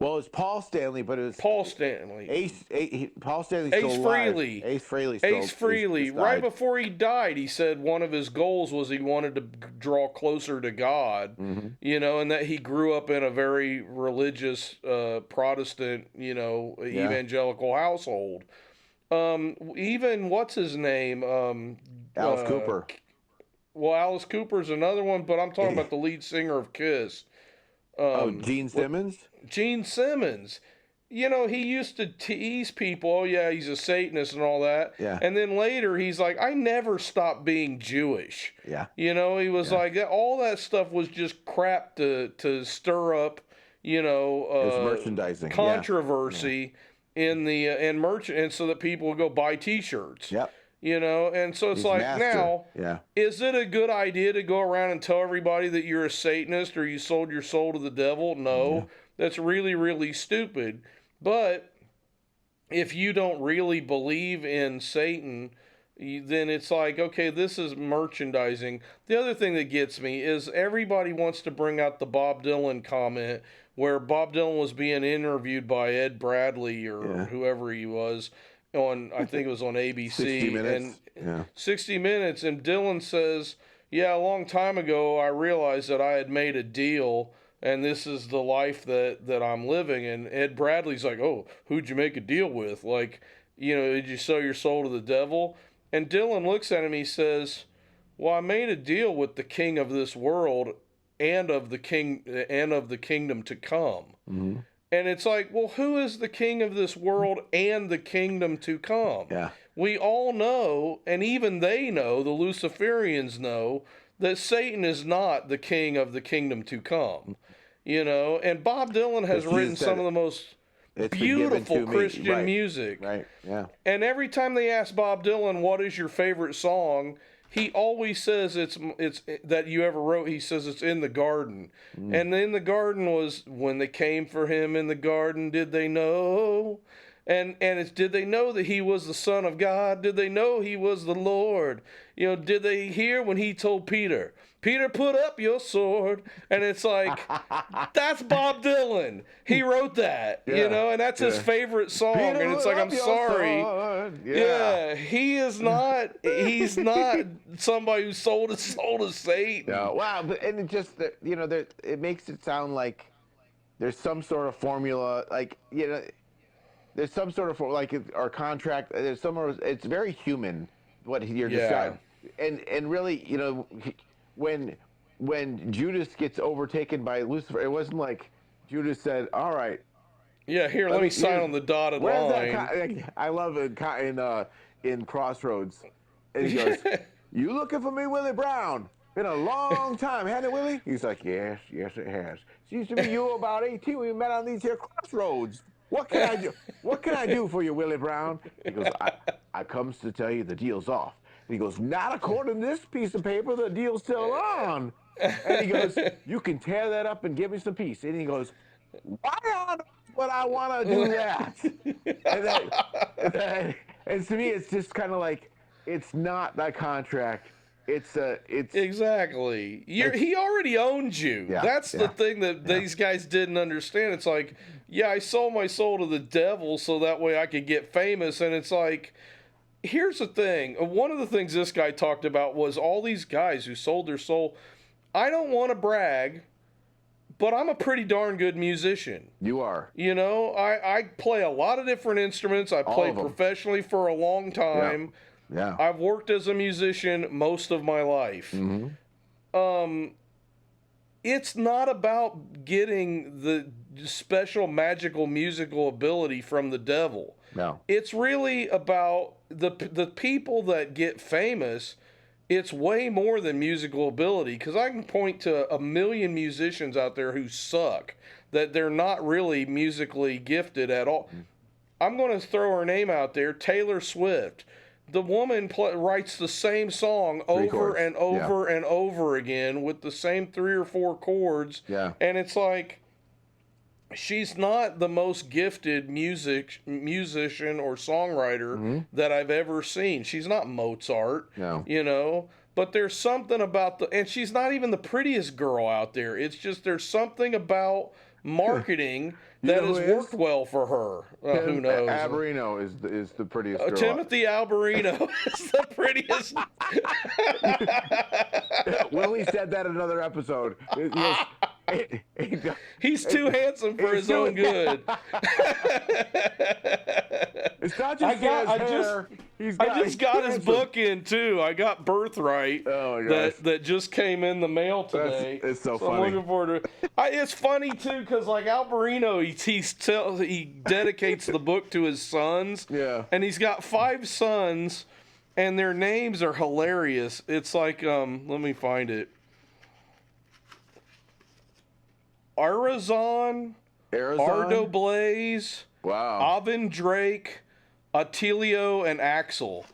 Well, it's Paul Stanley, but it was Paul Stanley. Paul Stanley's still alive. Ace Frehley. Right before he died, he said one of his goals was he wanted to draw closer to God, and that he grew up in a very religious Protestant, evangelical household. Even what's his name? Alice Cooper. Well, Alice Cooper's another one, but I'm talking about the lead singer of Kiss. Gene Simmons? Gene Simmons. He used to tease people. Oh, yeah, he's a Satanist and all that. Yeah. And then later he's like, I never stopped being Jewish. Yeah. He was like, all that stuff was just crap to stir up, it was merchandising. Controversy in the and so that people would go buy T-shirts. Yep. you know? And so it's He's like, master. now, Yeah. is it a good idea to go around and tell everybody that you're a Satanist or you sold your soul to the devil? No, that's really, really stupid. But if you don't really believe in Satan, then it's like, okay, this is merchandising. The other thing that gets me is everybody wants to bring out the Bob Dylan comment where Bob Dylan was being interviewed by Ed Bradley or whoever he was on, I think it was on ABC. 60 Minutes. And 60 Minutes, and Dylan says, yeah, a long time ago I realized that I had made a deal and this is the life that I'm living. And Ed Bradley's like, oh, who'd you make a deal with? Like, you know, did you sell your soul to the devil? And Dylan looks at him, he says, well, I made a deal with the king of this world and of the kingdom to come. Mm-hmm. And it's like, well, who is the king of this world and the kingdom to come? Yeah. We all know, and even they know, the Luciferians know, that Satan is not the king of the kingdom to come. You know, and Bob Dylan has written some of the most beautiful Christian music. Right, yeah. And every time they ask Bob Dylan, what is your favorite song? He always says it's that you ever wrote. He says it's In the Garden. And In the Garden was when they came for him in the garden, did they know? And it's, did they know that he was the Son of God? Did they know he was the Lord? You know, did they hear when he told Peter, Peter, put up your sword? And it's like, that's Bob Dylan. He wrote that, you know, and that's his favorite song. Peter, and it's like, I'm sorry. Yeah, he's not somebody who sold his soul to Satan. No, wow, but and it just, you know, it makes it sound like there's some sort of formula, like, you know, there's some sort of, like, our contract, there's some, it's very human, what you're describing. And really, you know, when Judas gets overtaken by Lucifer, it wasn't like Judas said, all right. Yeah, here, let me sign on the dotted line. I love it in Crossroads. And he goes, you looking for me, Willie Brown? Been a long time, hasn't it, Willie? He's like, yes, it has. Seems to me you were about 18 when we met on these here crossroads. What can I do? What can I do for you, Willie Brown? He goes, I comes to tell you the deal's off. And he goes, not according to this piece of paper, the deal's still on. And he goes, you can tear that up and give me some peace. And he goes, why on earth would I want to do that? And to me, it's just kind of like, it's not that contract. It's exactly. He already owns you. Yeah, That's the thing that these guys didn't understand. It's like, yeah, I sold my soul to the devil so that way I could get famous. And it's like, here's the thing. One of the things this guy talked about was all these guys who sold their soul. I don't want to brag, but I'm a pretty darn good musician. You are. You know, I play a lot of different instruments. I played professionally for a long time. Yeah. I've worked as a musician most of my life. Mm-hmm. It's not about getting the special magical musical ability from the devil. No. It's really about the people that get famous. It's way more than musical ability, because I can point to a million musicians out there who suck, that they're not really musically gifted at all. I'm going to throw her name out there, Taylor Swift. The woman writes the same song over and over and over again with the same 3 or 4 chords. Yeah. And it's like, she's not the most gifted musician or songwriter that I've ever seen. She's not Mozart, you know, but there's something about and she's not even the prettiest girl out there. It's just, there's something about marketing that has worked well for her. Who knows? Alberino is the prettiest girl. Timothy Alberino is the prettiest. Willie said that in another episode. He's too handsome for his own good. It's not just hair. I just got his book in too. I got Birthright that just came in the mail today. It's so funny. I'm looking forward to it. It's funny too, because like Alberino, he dedicates the book to his sons. Yeah. And he's got 5 sons, and their names are hilarious. It's like, let me find it. Arizon, Ardo Blaze, wow, Avin Drake, Attilio, and Axel.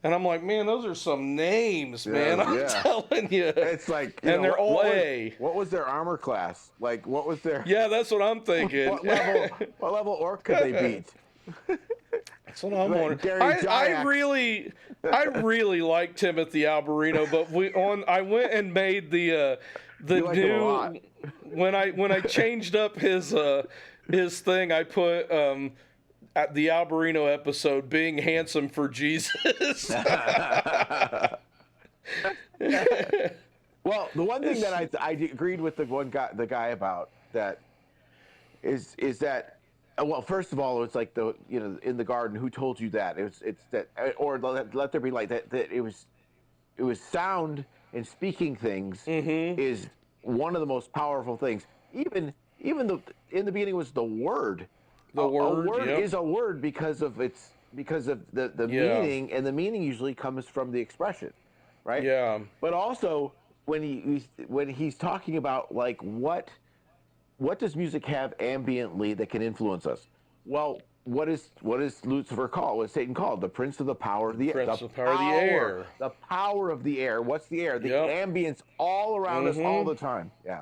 And I'm like, man, those are some names, man. I'm telling you. It's like, and they're all A. What was their armor class? Like, what was their? Yeah, that's what I'm thinking. What level orc could they beat? That's what I'm wondering. I really like Timothy Alberino, but I went and made the new when I changed up his thing. I put at the Alberino episode, being handsome for Jesus. Well, the one thing that I agreed with the guy about that is that, well, first of all, it's like in the garden, who told you that? It's that, or let there be light, that it was sound and speaking things is one of the most powerful things. Even in the beginning was the word. A word is a word because of the meaning, and the meaning usually comes from the expression, right? Yeah. But also when he's talking about like what does music have ambiently that can influence us? Well, what is Lucifer called? What is Satan called? The prince of the power of the air. The power of the air. The power of the air. What's the air? The ambience all around us all the time. Yeah.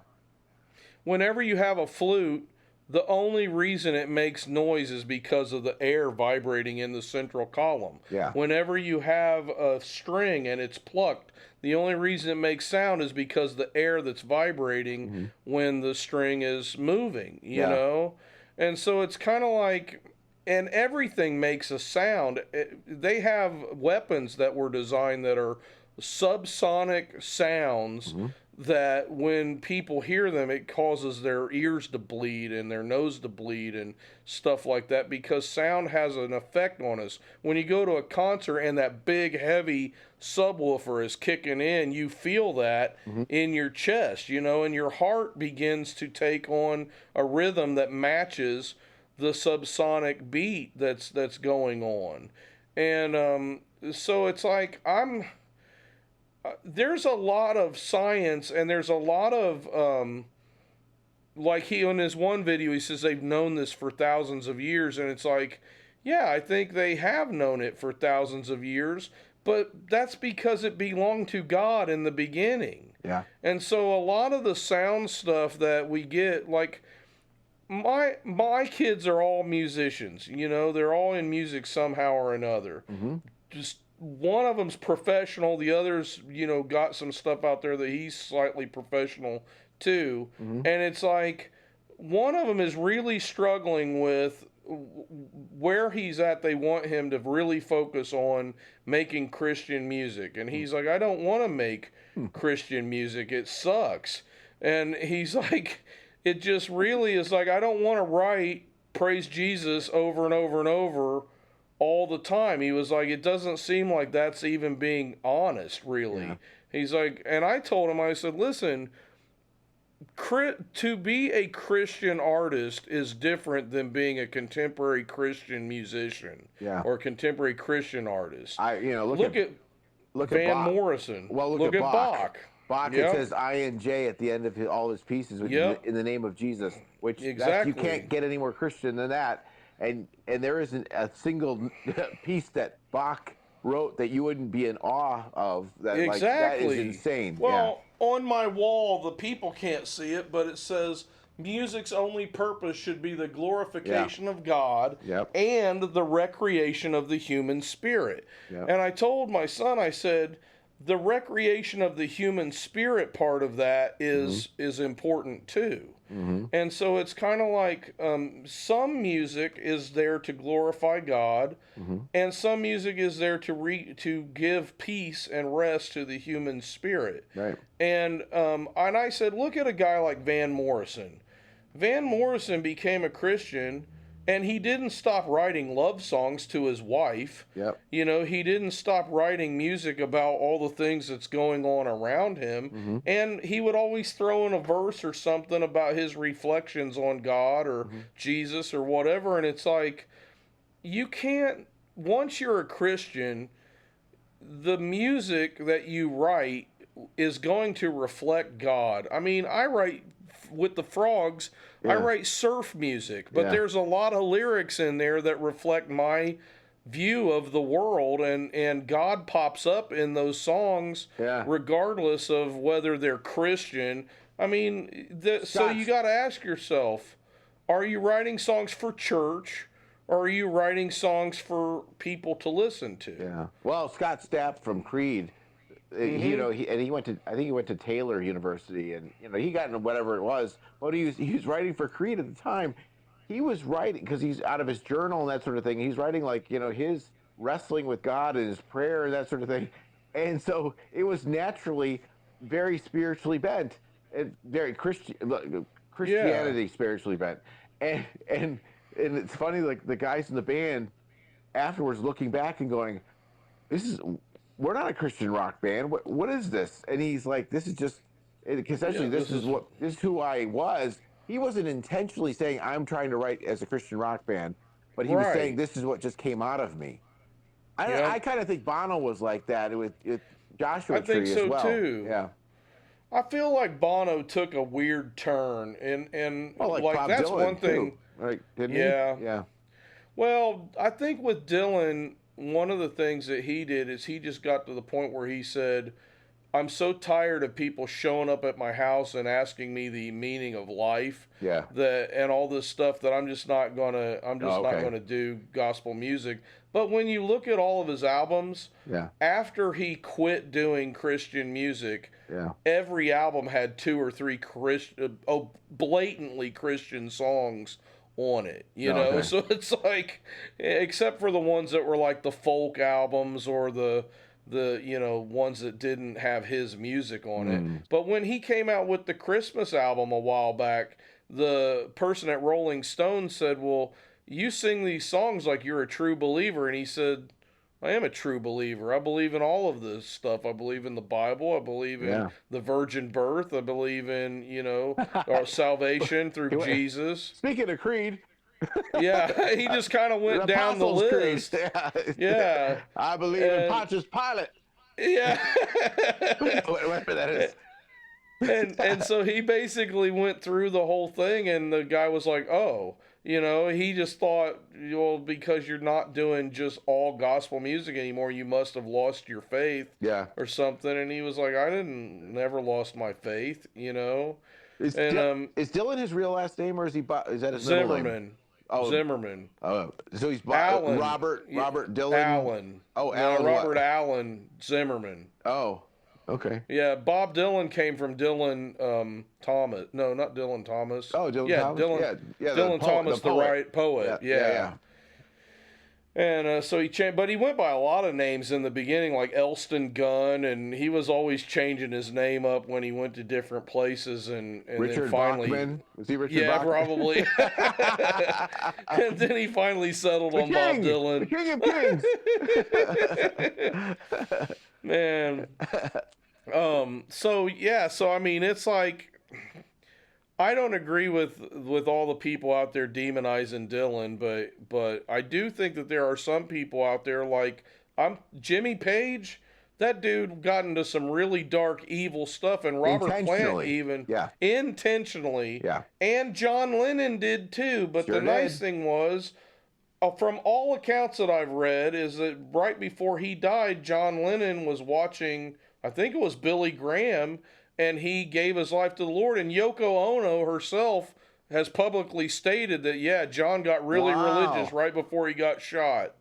Whenever you have a flute, the only reason it makes noise is because of the air vibrating in the central column. Yeah. Whenever you have a string and it's plucked, the only reason it makes sound is because the air that's vibrating when the string is moving, you know? And so it's kind of like, and everything makes a sound. They have weapons that were designed that are subsonic sounds that when people hear them, it causes their ears to bleed and their nose to bleed and stuff like that, because sound has an effect on us. When you go to a concert and that big, heavy subwoofer is kicking in, you feel that in your chest, you know, and your heart begins to take on a rhythm that matches the subsonic beat that's going on. And so it's like there's a lot of science, and there's a lot of like he in his one video, he says they've known this for thousands of years, and it's like, yeah, I think they have known it for thousands of years, but that's because it belonged to God in the beginning. Yeah. And so a lot of the sound stuff that we get, like my kids are all musicians, you know, they're all in music somehow or another. Just one of them's professional, the other's, you know, got some stuff out there that he's slightly professional too. And it's like one of them is really struggling with where he's at. They want him to really focus on making Christian music, and he's like, I don't want to make Christian music, it sucks. And he's like, it just really is like, I don't want to write praise Jesus over and over and over all the time. He was like, it doesn't seem like that's even being honest, really. He's like, and I told him, I said, listen, to be a Christian artist is different than being a contemporary Christian musician or contemporary Christian artist. Look at Van Morrison. Well, look at Bach. Bach, it says I-N-J at the end of all his pieces, which is in the name of Jesus, which you can't get any more Christian than that. And there isn't a single piece that Bach wrote that you wouldn't be in awe of. Like, that is insane. Well, on my wall, the people can't see it, but it says, music's only purpose should be the glorification of God and the recreation of the human spirit. And I told my son, I said, the recreation of the human spirit part of that is important too. And so it's kind of like some music is there to glorify God, and some music is there to give peace and rest to the human spirit. Right. And I said, look at a guy like Van Morrison. Van Morrison became a Christian, and he didn't stop writing love songs to his wife. You know, he didn't stop writing music about all the things that's going on around him. And he would always throw in a verse or something about his reflections on God or Jesus or whatever. And it's like, you can't, once you're a Christian, the music that you write is going to reflect God. I mean, I write with the Frogs, I write surf music, but there's a lot of lyrics in there that reflect my view of the world, and God pops up in those songs, regardless of whether they're Christian. I mean, so you got to ask yourself, are you writing songs for church, or are you writing songs for people to listen to? Yeah. Well, Scott Stapp from Creed, he went to, I think he went to Taylor University, and he got into whatever it was, but he was writing for Creed at the time. He was writing because he's out of his journal and that sort of thing. He's writing like his wrestling with God and his prayer and that sort of thing, and so it was naturally very spiritually bent and very Christianity spiritually bent, and it's funny, like the guys in the band afterwards looking back and going, we're not a Christian rock band. What is this? And he's like, this is just, essentially, this is who I was. He wasn't intentionally saying I'm trying to write as a Christian rock band, but he was saying this is what just came out of me. I kind of think Bono was like that with Joshua Tree as well. I think so too. Yeah. I feel like Bono took a weird turn, and like that's Dylan one thing. Too. Right? Didn't he? Yeah. Well, I think with Dylan, one of the things that he did is he just got to the point where he said, I'm so tired of people showing up at my house and asking me the meaning of life, and all this stuff, that I'm just not gonna do gospel music. But when you look at all of his albums, after he quit doing Christian music, every album had 2 or 3 blatantly Christian songs on it, so it's like, except for the ones that were like the folk albums or the ones that didn't have his music on it. But when he came out with the Christmas album a while back, the person at Rolling Stone said, well, you sing these songs like you're a true believer. And he said, I am a true believer. I believe in all of this stuff. I believe in the Bible. I believe in the virgin birth. I believe in, our salvation through Jesus. Speaking of Creed. He just kind of went down the list. Yeah. I believe in Pontius Pilate. Yeah. Whatever that is. And so he basically went through the whole thing, and the guy was like, oh, he just thought, well, because you're not doing just all gospel music anymore, you must have lost your faith or something. And he was like, I never lost my faith, Is Dylan his real last name, or is that his middle name? Zimmerman. Oh, so he's Allen. Robert Dylan. Allen. Oh, Allen. Robert Allen Zimmerman. Oh, okay. Yeah, Bob Dylan came from Dylan Thomas. No, not Dylan Thomas. Oh, Dylan Thomas. Dylan Thomas, the right poet. Yeah. And so he changed, but he went by a lot of names in the beginning, like Elston Gunn, and he was always changing his name up when he went to different places, and Richard then finally, Bachman? Was he Richard Bachman? Probably. And then he finally settled on Bob Dylan. The King of Kings. Man. So I mean, it's like, I don't agree with all the people out there demonizing Dylan, but I do think that there are some people out there, like Jimmy Page. That dude got into some really dark, evil stuff, and Robert Plant even intentionally. Yeah. And John Lennon did too. But the nice thing was, from all accounts that I've read, is that right before he died, John Lennon was watching, I think it was Billy Graham, and he gave his life to the Lord. And Yoko Ono herself has publicly stated that, John got really religious right before he got shot.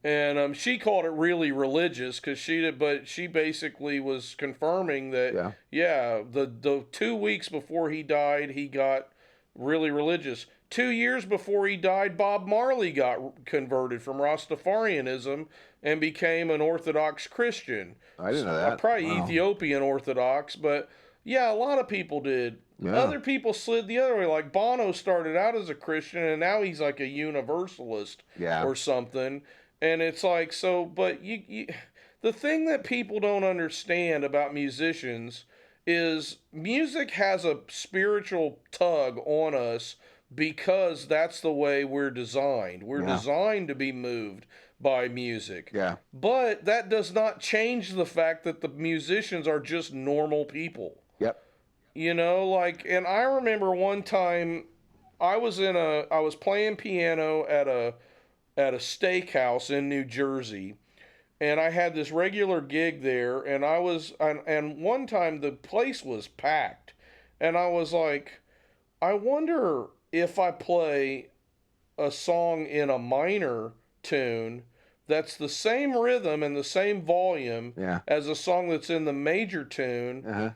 And she called it really religious because she basically was confirming that, the 2 weeks before he died, he got really religious. 2 years before he died, Bob Marley got converted from Rastafarianism and became an Orthodox Christian. I didn't know that. Probably Ethiopian Orthodox, but a lot of people did. Yeah. Other people slid the other way. Like Bono started out as a Christian, and now he's like a Universalist or something. And it's like, so, but the thing that people don't understand about musicians is music has a spiritual tug on us because that's the way we're designed. We're designed to be moved by music. Yeah. But that does not change the fact that the musicians are just normal people. Yep. And I remember one time I was playing piano at at a steakhouse in New Jersey, and I had this regular gig there, and and one time the place was packed, and I was like, I wonder if I play a song in a minor tune that's the same rhythm and the same volume as a song that's in the major tune.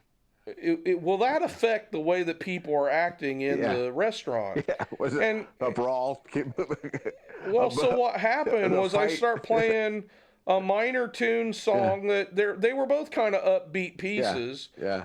Will that affect the way that people are acting in the restaurant? Yeah, was it and a brawl? Well, so what happened was I start playing a minor tune song that they were both kind of upbeat pieces. Yeah.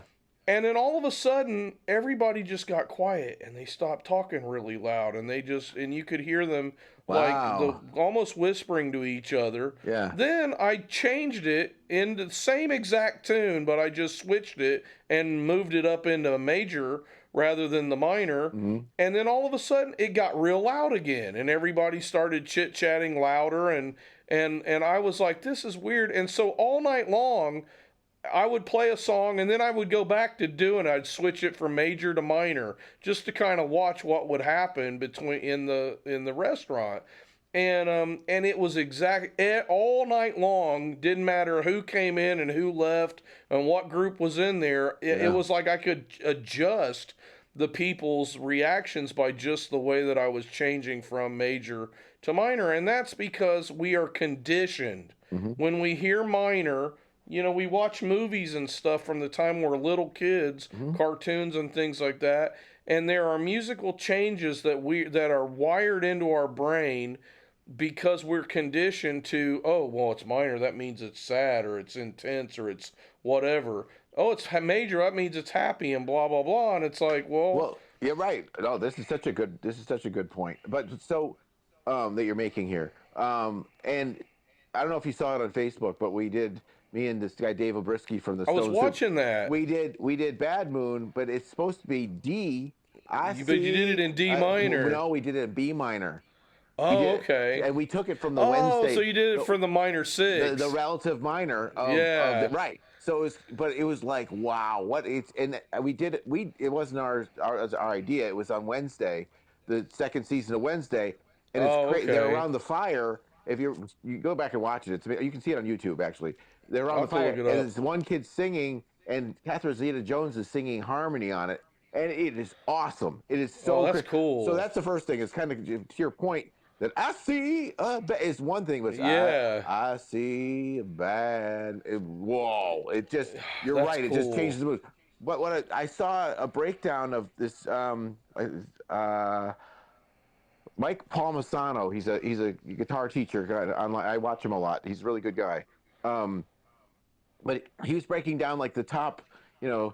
And then all of a sudden, everybody just got quiet and they stopped talking really loud, and you could hear them almost whispering to each other. Yeah. Then I changed it into the same exact tune, but I just switched it and moved it up into a major rather than the minor. Mm-hmm. And then all of a sudden, it got real loud again, and everybody started chit-chatting louder, and I was like, this is weird. And so all night long, I would play a song and then I would go back to doing it. I'd switch it from major to minor just to kind of watch what would happen in the restaurant. And it was all night long. Didn't matter who came in and who left and what group was in there. It was like I could adjust the people's reactions by just the way that I was changing from major to minor. And that's because we are conditioned. When we hear minor, we watch movies and stuff from the time we're little kids, cartoons and things like that, and there are musical changes that are wired into our brain because we're conditioned to, oh, well, it's minor, that means it's sad or it's intense or it's whatever. Oh, it's major, that means it's happy and blah blah blah, and it's like, well, you're right. No, this is such a good point. But so that you're making here, and I don't know if you saw it on Facebook, but me and this guy Dave Obrisky from the Stones. I was watching that. We did Bad Moon, but it's supposed to be D. But you did it in D minor. No, we did it in B minor. Oh, okay. And we took it from the Wednesday. Oh, so you did it from the minor six. The relative minor. Right. So it was like, wow, we did it. It wasn't our idea. It was on Wednesday, the second season of Wednesday, and it's great. Okay. They're around the fire. If you go back and watch it, you can see it on YouTube actually. They're on the fire, and there's one kid singing, and Catherine Zeta-Jones is singing harmony on it, and it is awesome. It is so. Oh, that's cool. So that's the first thing. It's kind of to your point that I see is one thing, but I see a bad. Whoa! It just you're right. Cool. It just changes the mood. But what I saw a breakdown of this. Mike Palmisano, he's a guitar teacher online. I watch him a lot. He's a really good guy. But he was breaking down like the top, 10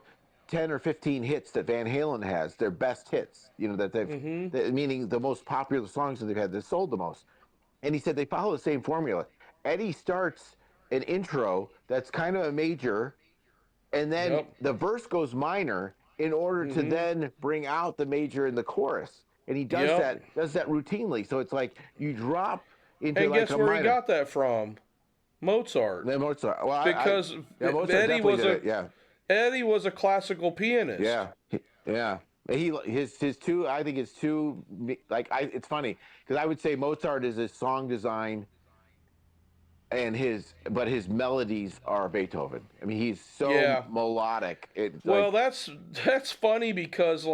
or 15 hits that Van Halen has, their best hits, that they've, meaning the most popular songs that they've had that sold the most. And he said they follow the same formula. Eddie starts an intro that's kind of a major, and then the verse goes minor in order to then bring out the major in the chorus. And he does that routinely. So it's like you drop into and like a minor. And guess where he got that from? Mozart. Mozart. Well, because Eddie was a classical pianist. Yeah. His two. I think it's two. It's funny because I would say Mozart is his song design, and his melodies are Beethoven. I mean, he's so melodic. That's funny because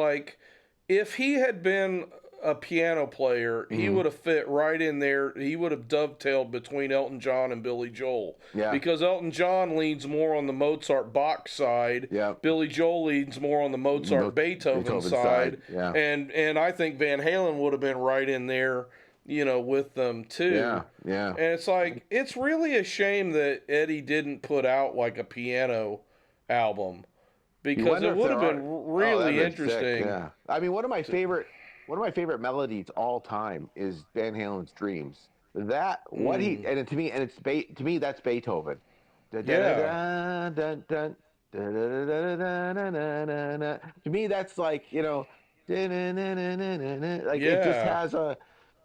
if he had been a piano player, he would have fit right in there. He would have dovetailed between Elton John and Billy Joel. Yeah. Because Elton John leans more on the Mozart Bach side. Yeah. Billy Joel leans more on the Mozart Beethoven side. Yeah. And I think Van Halen would have been right in there, with them too. Yeah. Yeah. And it's like it's really a shame that Eddie didn't put out like a piano album. Because it would have been really interesting. Sick, yeah. I mean, one of my favorite melodies all time is Van Halen's "Dreams." To me that's Beethoven. To me that's like it just has a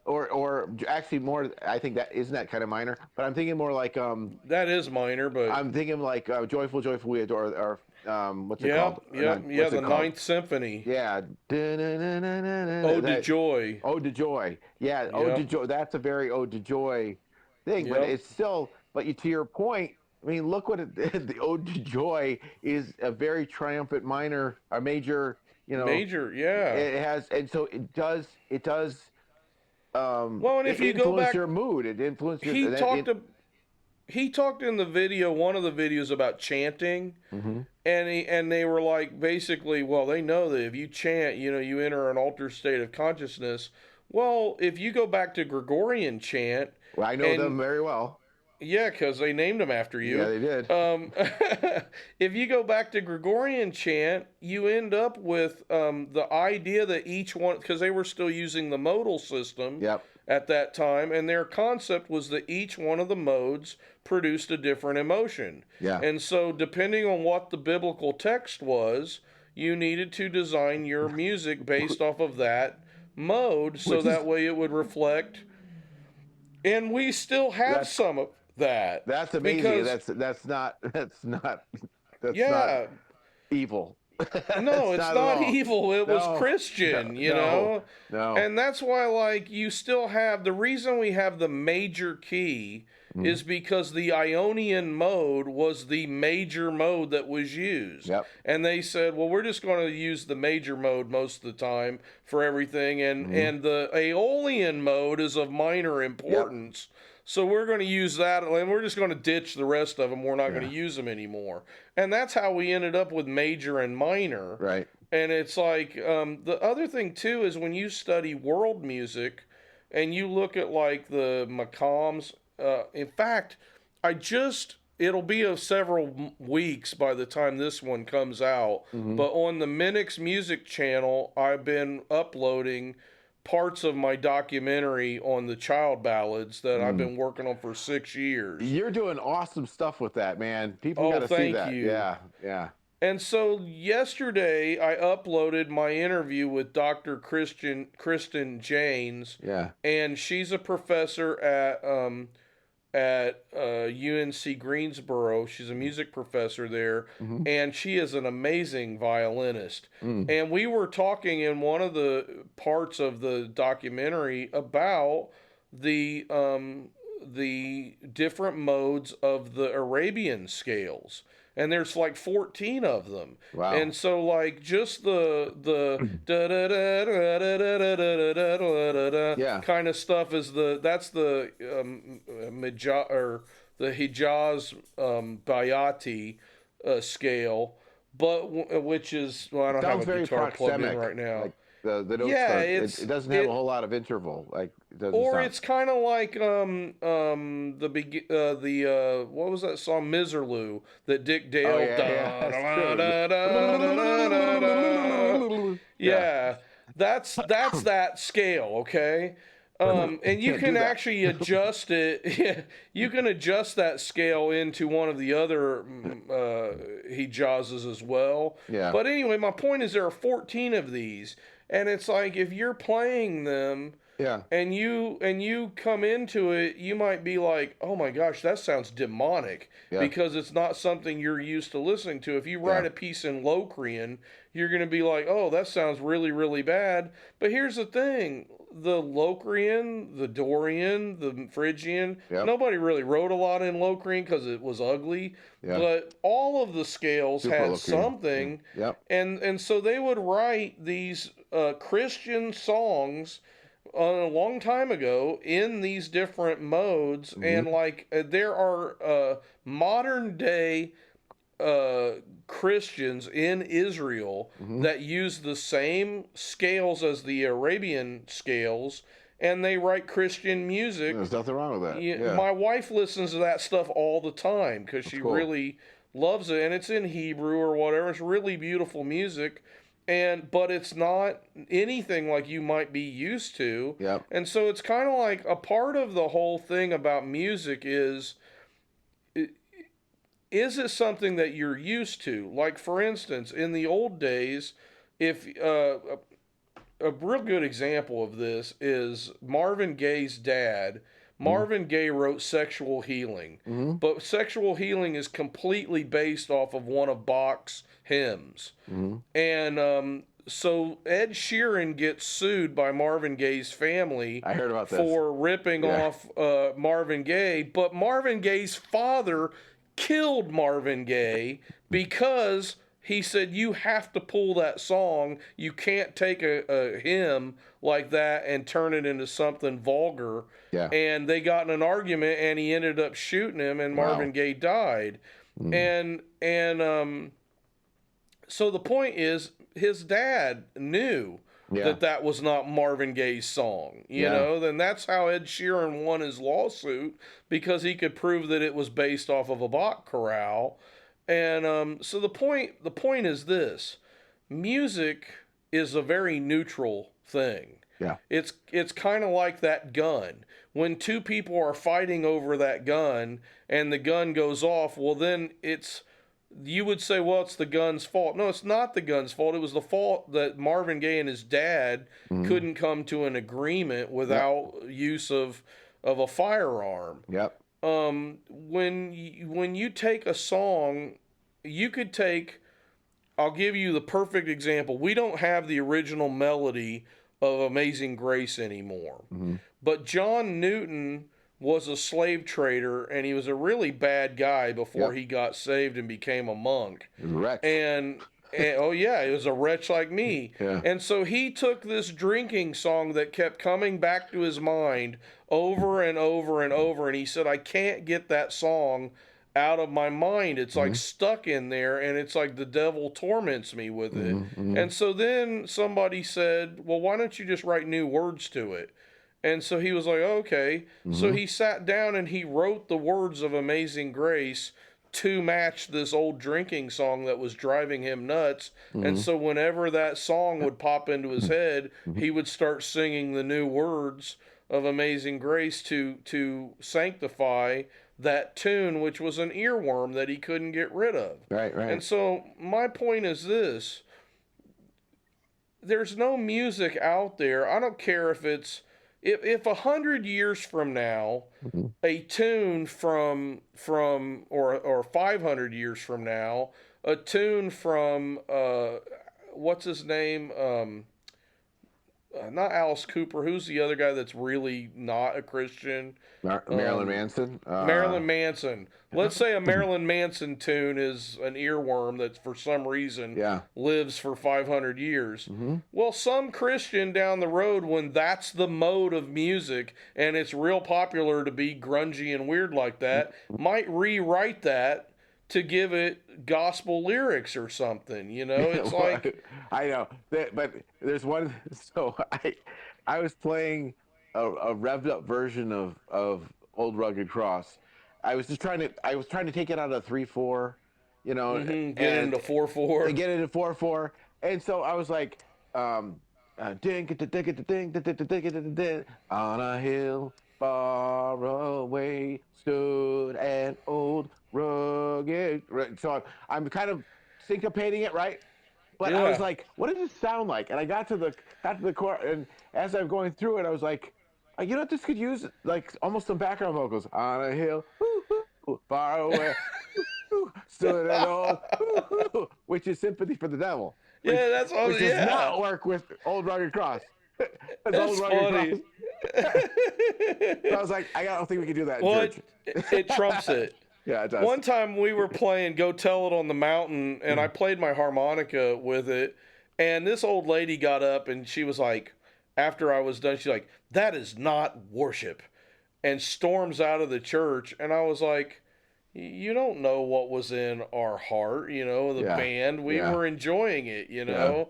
or actually more. I think that isn't that kind of minor, but I'm thinking more like that is minor, but I'm thinking like "Joyful, Joyful We Adore," or what's it called? Yeah, the Ninth Symphony. Yeah. Ode to Joy. Ode to Joy. Yeah, Ode to Yep. Joy. That's a very Ode to Joy thing, but Yep. it's still. But to your point, I mean, look what the Ode to Joy is a very triumphant minor, a major. Major, yeah. It has, and so it does. It does. Well, and if you go influence back, your mood. It influences your. He talked in the video, one of the videos, about chanting, and they were like, basically, well, they know that if you chant, you enter an altered state of consciousness. Well, if you go back to Gregorian chant, well, I know them very well. Yeah, because they named them after you. Yeah, they did. If you go back to Gregorian chant, you end up with the idea that each one, because they were still using the modal system at that time, and their concept was that each one of the modes produced a different emotion. Yeah. And so, depending on what the biblical text was, you needed to design your music based off of that mode, so that way it would reflect. And we still have some of that. That's amazing. That's not evil. No, it's not evil. It was Christian, you know? No. And that's why, like, you still have, the reason we have the major key is because the Ionian mode was the major mode that was used. Yep. And they said, well, we're just going to use the major mode most of the time for everything. And the Aeolian mode is of minor importance. Yep. So we're going to use that, and we're just going to ditch the rest of them. We're not going to use them anymore. And that's how we ended up with major and minor. Right. And it's like, the other thing, too, is when you study world music and you look at, like, the Maqams, in fact, it'll be several weeks by the time this one comes out, but on the Minix Music channel, I've been uploading parts of my documentary on the child ballads that I've been working on for 6 years. You're doing awesome stuff with that, man. People got to see that. Thank you. Yeah. And so yesterday I uploaded my interview with Dr. Kristen Janes. Yeah. And she's a professor at UNC Greensboro. She's a music professor there, and she is an amazing violinist. And we were talking in one of the parts of the documentary about the different modes of the Arabian scales. And there's like 14 of them. Wow. And so like just the da da da da da da da da da da kind of stuff that's the Hijaz Bayati scale, but which is, well, I don't have a guitar plugged in right now. Like the notes it doesn't have a whole lot of interval. Like it's kind of like what was that song Miserlou that Dick Dale that's that scale, okay? And you can actually adjust it. You can adjust that scale into one of the other Hijazes as well. Yeah. But anyway, my point is there are 14 of these, and it's like if you're playing them, and you come into it, you might be like, oh my gosh, that sounds demonic, because it's not something you're used to listening to. If you write a piece in Locrian, you're going to be like, oh, that sounds really, really bad. But here's the thing. The Locrian, the Dorian, the Phrygian, nobody really wrote a lot in Locrian because it was ugly. But all of the scales had something. And so they would write these Christian songs a long time ago in these different modes. And like there are modern day Christians in Israel that use the same scales as the Arabian scales, and they write Christian music. There's nothing wrong with that. My wife listens to that stuff all the time because she really loves it, and it's in Hebrew or whatever. It's really beautiful music, but it's not anything like you might be used to. And so it's kind of like a part of the whole thing about music is it something that you're used to? Like, for instance, in the old days, if a real good example of this is Marvin Gaye's dad. Marvin Gaye wrote Sexual Healing, but Sexual Healing is completely based off of one of Bach's hymns. And so Ed Sheeran gets sued by Marvin Gaye's family. I heard about this. For ripping off Marvin Gaye, but Marvin Gaye's father killed Marvin Gaye because he said, you have to pull that song. You can't take a hymn like that and turn it into something vulgar. Yeah. And they got in an argument, and he ended up shooting him, and Marvin Gaye died. And so the point is, his dad knew that was not Marvin Gaye's song, you know. Then that's how Ed Sheeran won his lawsuit, because he could prove that it was based off of a Bach chorale. And so the point is this: music is a very neutral thing. Yeah. It's kind of like that gun. When two people are fighting over that gun and the gun goes off, well, then you would say, well, it's the gun's fault. No, it's not the gun's fault. It was the fault that Marvin Gaye and his dad couldn't come to an agreement without use of a firearm. Yep. When you take a song, you could take, I'll give you the perfect example. We don't have the original melody of Amazing Grace anymore. But John Newton was a slave trader, and he was a really bad guy before he got saved and became a monk. He was a wretch. And oh yeah, he was a wretch like me. Yeah. And so he took this drinking song that kept coming back to his mind over and over and over, and he said, I can't get that song out of my mind. It's like stuck in there, and it's like the devil torments me with it. And so then somebody said, well, why don't you just write new words to it? And so he was like, okay. So he sat down and he wrote the words of Amazing Grace to match this old drinking song that was driving him nuts. And so whenever that song would pop into his head, he would start singing the new words of Amazing Grace to sanctify that tune, which was an earworm that he couldn't get rid of. Right. And so my point is this: there's no music out there. I don't care if it's, if 100 years from now, a tune from or 500 years from now, a tune from what's his name? Not Alice Cooper. Who's the other guy that's really not a Christian? Marilyn Manson. Marilyn Manson. Let's say a Marilyn Manson tune is an earworm that for some reason lives for 500 years. Well, some Christian down the road, when that's the mode of music and it's real popular to be grungy and weird like that, might rewrite that to give it gospel lyrics or something, you know? It's like... I know, but there's one... So I was playing a revved up version of Old Rugged Cross. I was trying to take it out of 3/4, you know, get into 4/4. And get into 4/4. And so I was like, ding, on a hill far away stood an old rugged. So I'm kind of syncopating it, right? But I was like, what does it sound like? And I got to the chord, and as I'm going through it, I was like, you know what, this could use like almost some background vocals. On a hill, far away, stood an old, which is Sympathy for the Devil. Which that's all. Which does not work with Old Rugged Cross. That's funny. So I was like, I don't think we can do that. Well, it trumps it. Yeah, it does. One time we were playing Go Tell It on the Mountain, and I played my harmonica with it, and this old lady got up, and she was like, after I was done, she's like, that is not worship, and storms out of the church. And I was like, you don't know what was in our heart, you know, the band. We were enjoying it, you know.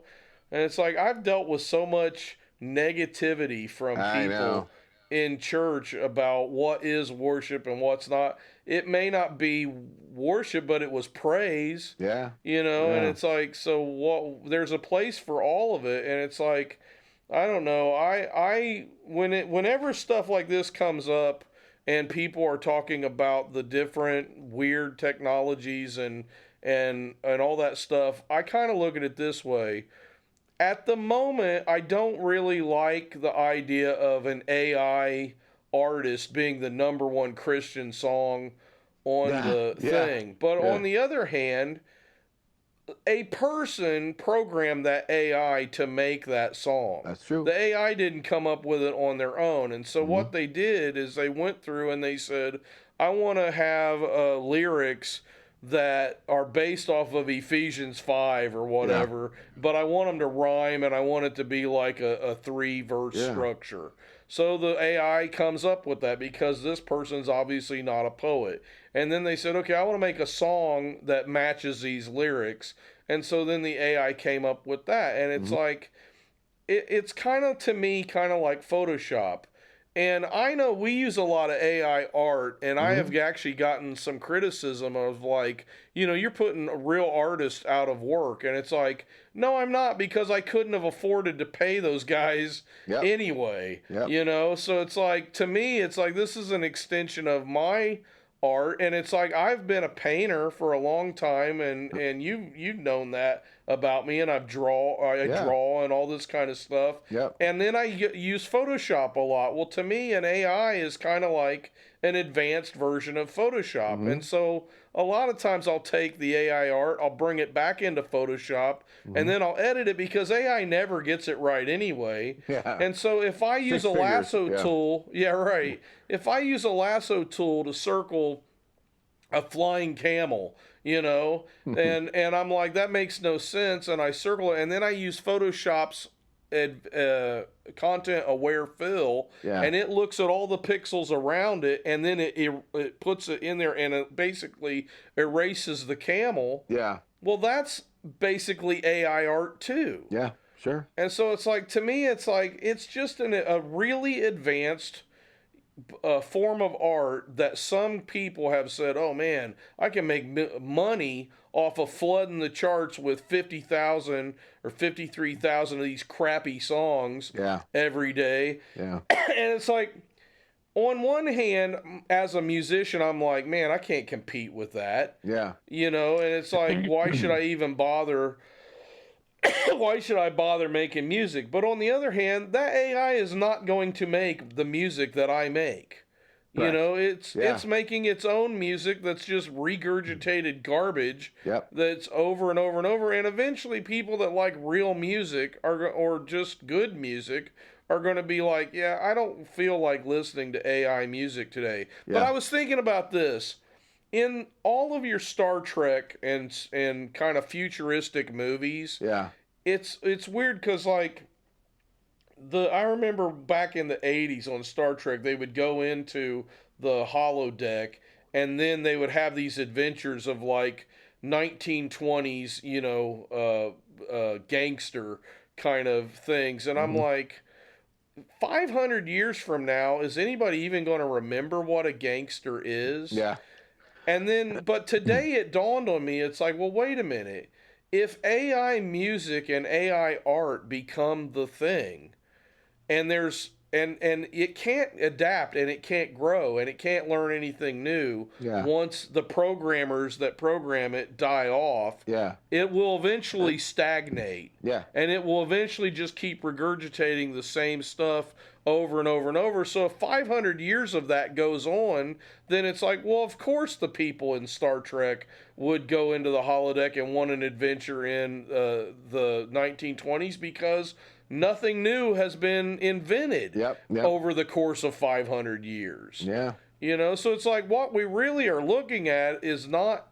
And it's like, I've dealt with so much negativity from people in church about what is worship and what's not. It may not be worship, but it was praise. Yeah. You know, and it's like, so what? There's a place for all of it, and it's like, I don't know. Whenever stuff like this comes up, and people are talking about the different weird technologies and all that stuff, I kind of look at it this way. At the moment, I don't really like the idea of an AI artist being the number one Christian song on the thing. But on the other hand, a person programmed that AI to make that song. That's true. The AI didn't come up with it on their own. And so what they did is they went through and they said, I want to have lyrics that are based off of Ephesians 5 or whatever, but I want them to rhyme and I want it to be like a 3-verse structure. So the AI comes up with that because this person's obviously not a poet. And then they said, okay, I want to make a song that matches these lyrics. And so then the AI came up with that. And it's like, it's kind of, to me, kind of like Photoshop. And I know we use a lot of AI art, and I have actually gotten some criticism of like, you know, you're putting a real artist out of work. And it's like, no, I'm not, because I couldn't have afforded to pay those guys anyway. You know, so it's like, to me, it's like this is an extension of my art, and it's like I've been a painter for a long time, and you've known that about me, and I draw and all this kind of stuff. And then I use Photoshop a lot. Well, to me, an AI is kind of like an advanced version of Photoshop. And so a lot of times I'll take the AI art, I'll bring it back into Photoshop, and then I'll edit it because AI never gets it right anyway. And so if I use a lasso tool, if I use a lasso tool to circle a flying camel, you know, and I'm like, that makes no sense, and I circle it, and then I use Photoshop's content aware fill, and it looks at all the pixels around it, and then it puts it in there, and it basically erases the camel. Well, that's basically AI art too. Sure. And so it's like, to me, it's like, it's just a really advanced form of art that some people have said, oh man, I can make money off of flooding the charts with 50,000 or 53,000 of these crappy songs every day. And it's like, on one hand, as a musician, I'm like, man, I can't compete with that. You know, and it's like, why should I even bother? Why should I bother making music? But on the other hand, that AI is not going to make the music that I make. You know, it's making its own music that's just regurgitated garbage that's over and over and over. And eventually people that like real music or just good music are going to be like, yeah, I don't feel like listening to AI music today. But I was thinking about this. In all of your Star Trek and kind of futuristic movies, it's weird because like I remember back in the 80s on Star Trek, they would go into the holodeck and then they would have these adventures of like 1920s, you know, gangster kind of things, and I'm like, 500 years from now, is anybody even going to remember what a gangster is? And then, but today it dawned on me, it's like, well, wait a minute. If AI music and AI art become the thing, and there's, and it can't adapt and it can't grow and it can't learn anything new once the programmers that program it die off, it will eventually stagnate. And it will eventually just keep regurgitating the same stuff over and over and over. So if 500 years of that goes on, then it's like, well, of course the people in Star Trek would go into the holodeck and want an adventure in the 1920s because nothing new has been invented over the course of 500 years. You know, so it's like what we really are looking at is not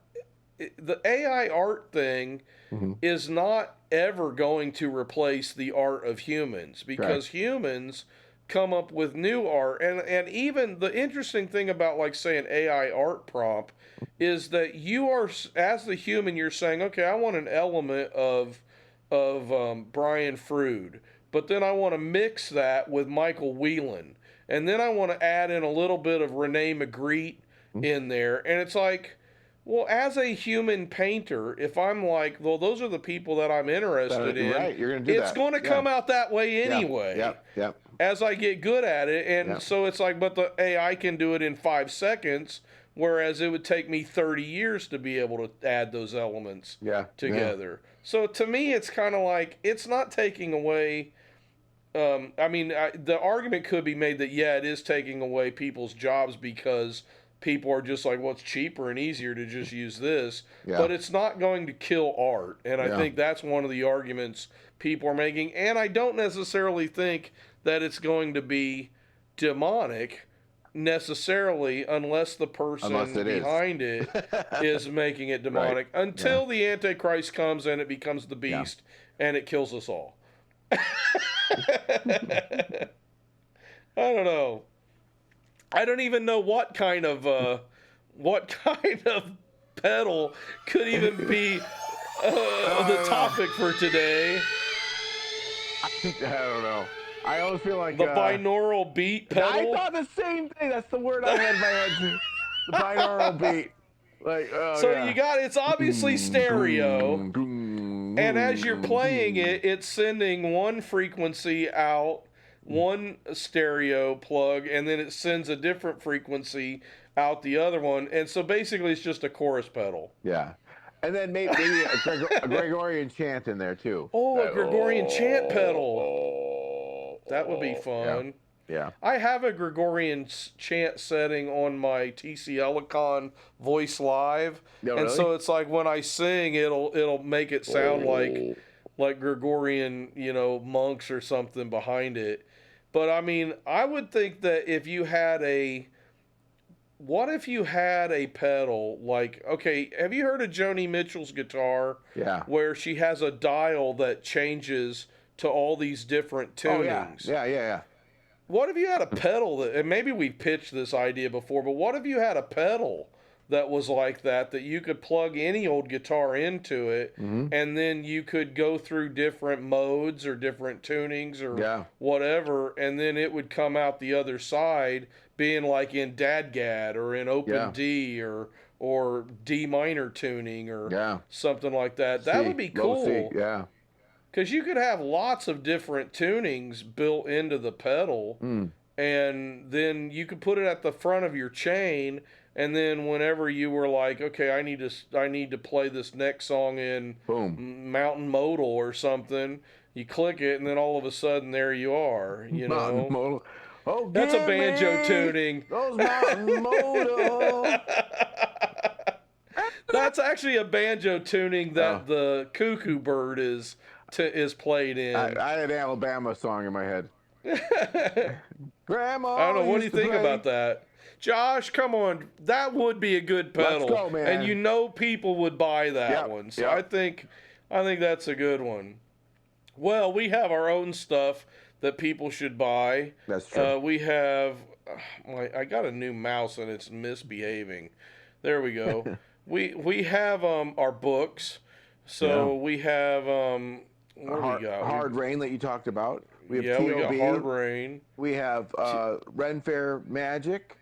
the AI art thing is not ever going to replace the art of humans because humans come up with new art. And even the interesting thing about, like, say, an AI art prompt is that you are, as the human, you're saying, okay, I want an element of Brian Frood, but then I want to mix that with Michael Whelan, and then I want to add in a little bit of Renee Magritte in there. And it's like, well, as a human painter, if I'm like, well, those are the people that I'm interested in, you're gonna do it's going to come out that way anyway. As I get good at it. And so it's like, but the AI can do it in 5 seconds, whereas it would take me 30 years to be able to add those elements together. So to me, it's kind of like, it's not taking away I mean, the argument could be made that, yeah, it is taking away people's jobs because people are just like, well, it's cheaper and easier to just use this. Yeah. But it's not going to kill art. And I Yeah. think that's one of the arguments people are making. And I don't necessarily think that it's going to be demonic necessarily unless the person behind it is making it demonic, Right. until the Antichrist comes and it becomes the beast and it kills us all. I don't know. I don't even know what kind of pedal could even be the topic for today. I don't know. I always feel like the binaural beat pedal. I thought the same thing. That's the word I had in my head too. The binaural beat. Like, so you got, it's obviously stereo, and as you're playing it, it's sending one frequency out, one stereo plug, and then it sends a different frequency out the other one, and so basically it's just a chorus pedal. Yeah. And then maybe a Gregorian chant in there too. Oh, a Gregorian chant pedal. That would be fun. Yeah. I have a Gregorian chant setting on my TC Helicon Voice Live, and so it's like when I sing, it'll make it sound like Gregorian, monks or something behind it. But I mean, I would think that what if you had a pedal like, okay, have you heard of Joni Mitchell's guitar? Yeah. Where she has a dial that changes to all these different tunings. Oh, yeah. What if you had a pedal that, and maybe we pitched this idea before, but what if you had a pedal that was like that you could plug any old guitar into it, and then you could go through different modes or different tunings or whatever, and then it would come out the other side being like in Dadgad or in Open D or D minor tuning or something like that. That would be cool. Yeah. Because you could have lots of different tunings built into the pedal, and then you could put it at the front of your chain, and then whenever you were like, okay, I need to play this next song in Mountain Modal or something, you click it, and then all of a sudden there you are. Mountain Modal. Oh, that's a banjo tuning. Those Mountain Modal. That's actually a banjo tuning that the cuckoo bird is played in. I had an Alabama song in my head. Grandma. I don't know. What do you think about that? Josh, come on. That would be a good pedal. Let's go, man. And people would buy that one. So I think that's a good one. Well, we have our own stuff that people should buy. That's true. We have I got a new mouse and it's misbehaving. There we go. we have our books. So we have what do we got? Hard Rain that you talked about. We have we got Hard Rain. We have Ren Fair Magic.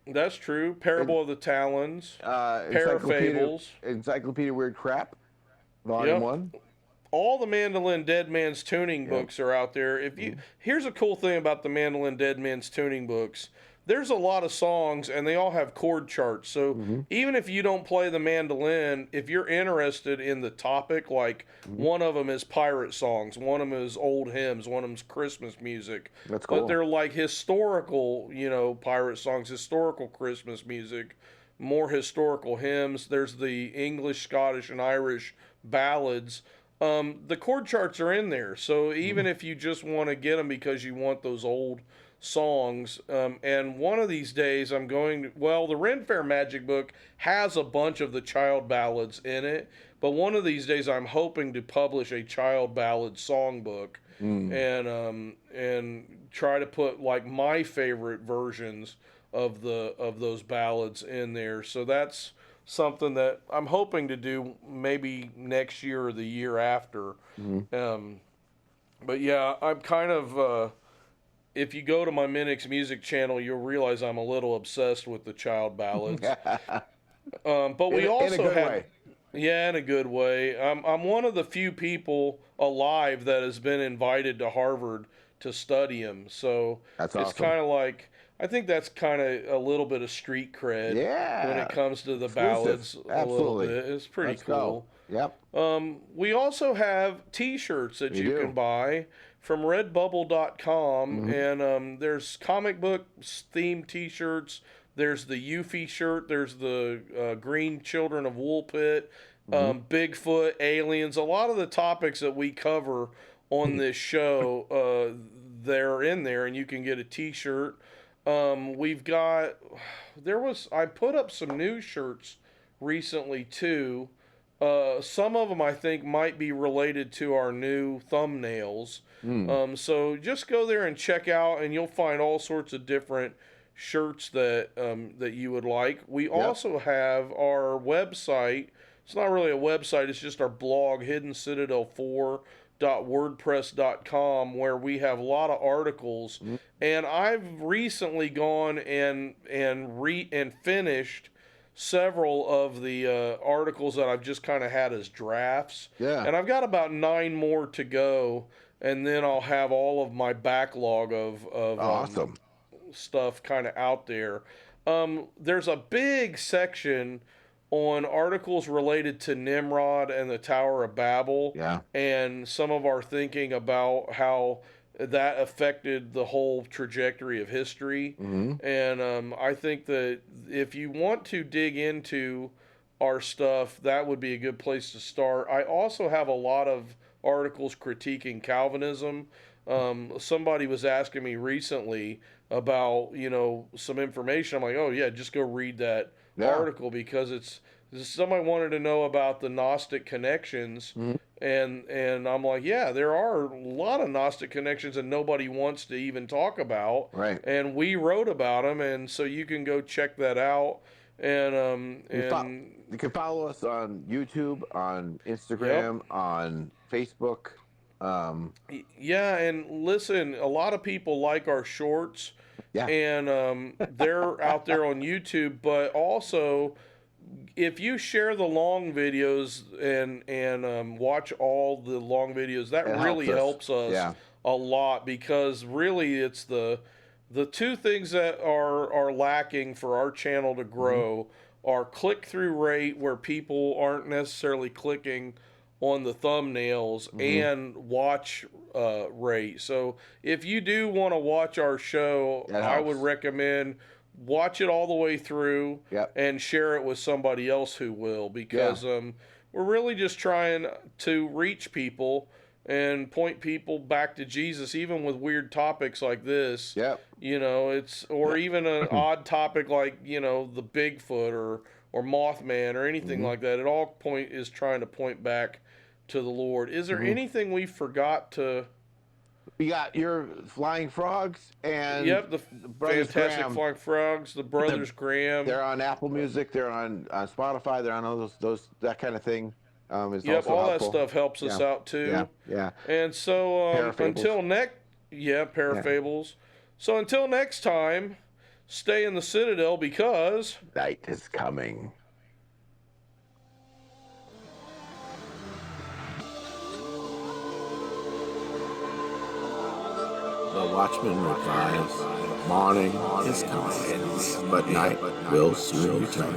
That's true. Parable of the Talons. Parafables. Encyclopedia Weird Crap. Volume 1. All the Mandolin Dead Man's tuning books are out there. Here's a cool thing about the Mandolin Dead Man's tuning books. There's a lot of songs, and they all have chord charts. So even if you don't play the mandolin, if you're interested in the topic, like one of them is pirate songs, one of them is old hymns, one of them is Christmas music. That's cool. But they're like historical, pirate songs, historical Christmas music, more historical hymns. There's the English, Scottish, and Irish ballads. The chord charts are in there. So even if you just want to get them because you want those old songs, and one of these days the Ren Fair Magic book has a bunch of the child ballads in it, but one of these days I'm hoping to publish a child ballad songbook and try to put like my favorite versions of those ballads in there. So that's something that I'm hoping to do maybe next year or the year after. But yeah, I'm kind of if you go to my Minix music channel, you'll realize I'm a little obsessed with the child ballads. But we also have, in a good way. I'm one of the few people alive that has been invited to Harvard to study them. So that's it's awesome. kind of like, I think that's kind of a little bit of street cred when it comes to the ballads. Absolutely. A little bit. It's pretty cool. Yep. We also have T-shirts that you can buy from Redbubble.com, and there's comic book themed T-shirts. There's the Yuffie shirt. There's the Green Children of Woolpit, Bigfoot, aliens. A lot of the topics that we cover on this show, they're in there, and you can get a T-shirt. We've got. I put up some new shirts recently too. Some of them I think might be related to our new thumbnails. So just go there and check out, and you'll find all sorts of different shirts that that you would like. We also have our website. It's not really a website, it's just our blog, Hidden Citadel 4.wordpress.com, where we have a lot of articles. And I've recently gone and finished several of the articles that I've just kind of had as drafts. Yeah. And I've got about 9 more to go, and then I'll have all of my backlog of awesome stuff kind of out there. There's a big section on articles related to Nimrod and the Tower of Babel, and some of our thinking about how that affected the whole trajectory of history. And I think that if you want to dig into our stuff, that would be a good place to start. I also have a lot of articles critiquing Calvinism. Somebody was asking me recently about, some information. I'm like, oh yeah, just go read that article, because somebody wanted to know about the Gnostic connections. And I'm like, yeah, there are a lot of Gnostic connections and nobody wants to even talk about. Right. And we wrote about them, and so you can go check that out. And you can follow us on YouTube, on Instagram, on Facebook. Yeah, and listen, a lot of people like our shorts. Yeah. And they're out there on YouTube, but also if you share the long videos and watch all the long videos, that really helps us a lot, because really it's the two things that are lacking for our channel to grow are click-through rate, where people aren't necessarily clicking on the thumbnails, and watch rate. So if you do want to watch our show, I would recommend watch it all the way through and share it with somebody else who will, because we're really just trying to reach people and point people back to Jesus, even with weird topics like this. Or even an odd topic like, the Bigfoot or Moth Man or anything like that. It all is trying to point back to the Lord. Is there anything we forgot to? We got your Flying Frogs and the Fantastic Graham. Flying Frogs, the Brothers Graham. They're on Apple Music. They're on Spotify. They're on all those that kind of thing. All that stuff helps us out too. Yeah. And so until Parafables. So until next time, stay in the Citadel, because night is coming. The watchman replies, morning is coming, but night will soon return.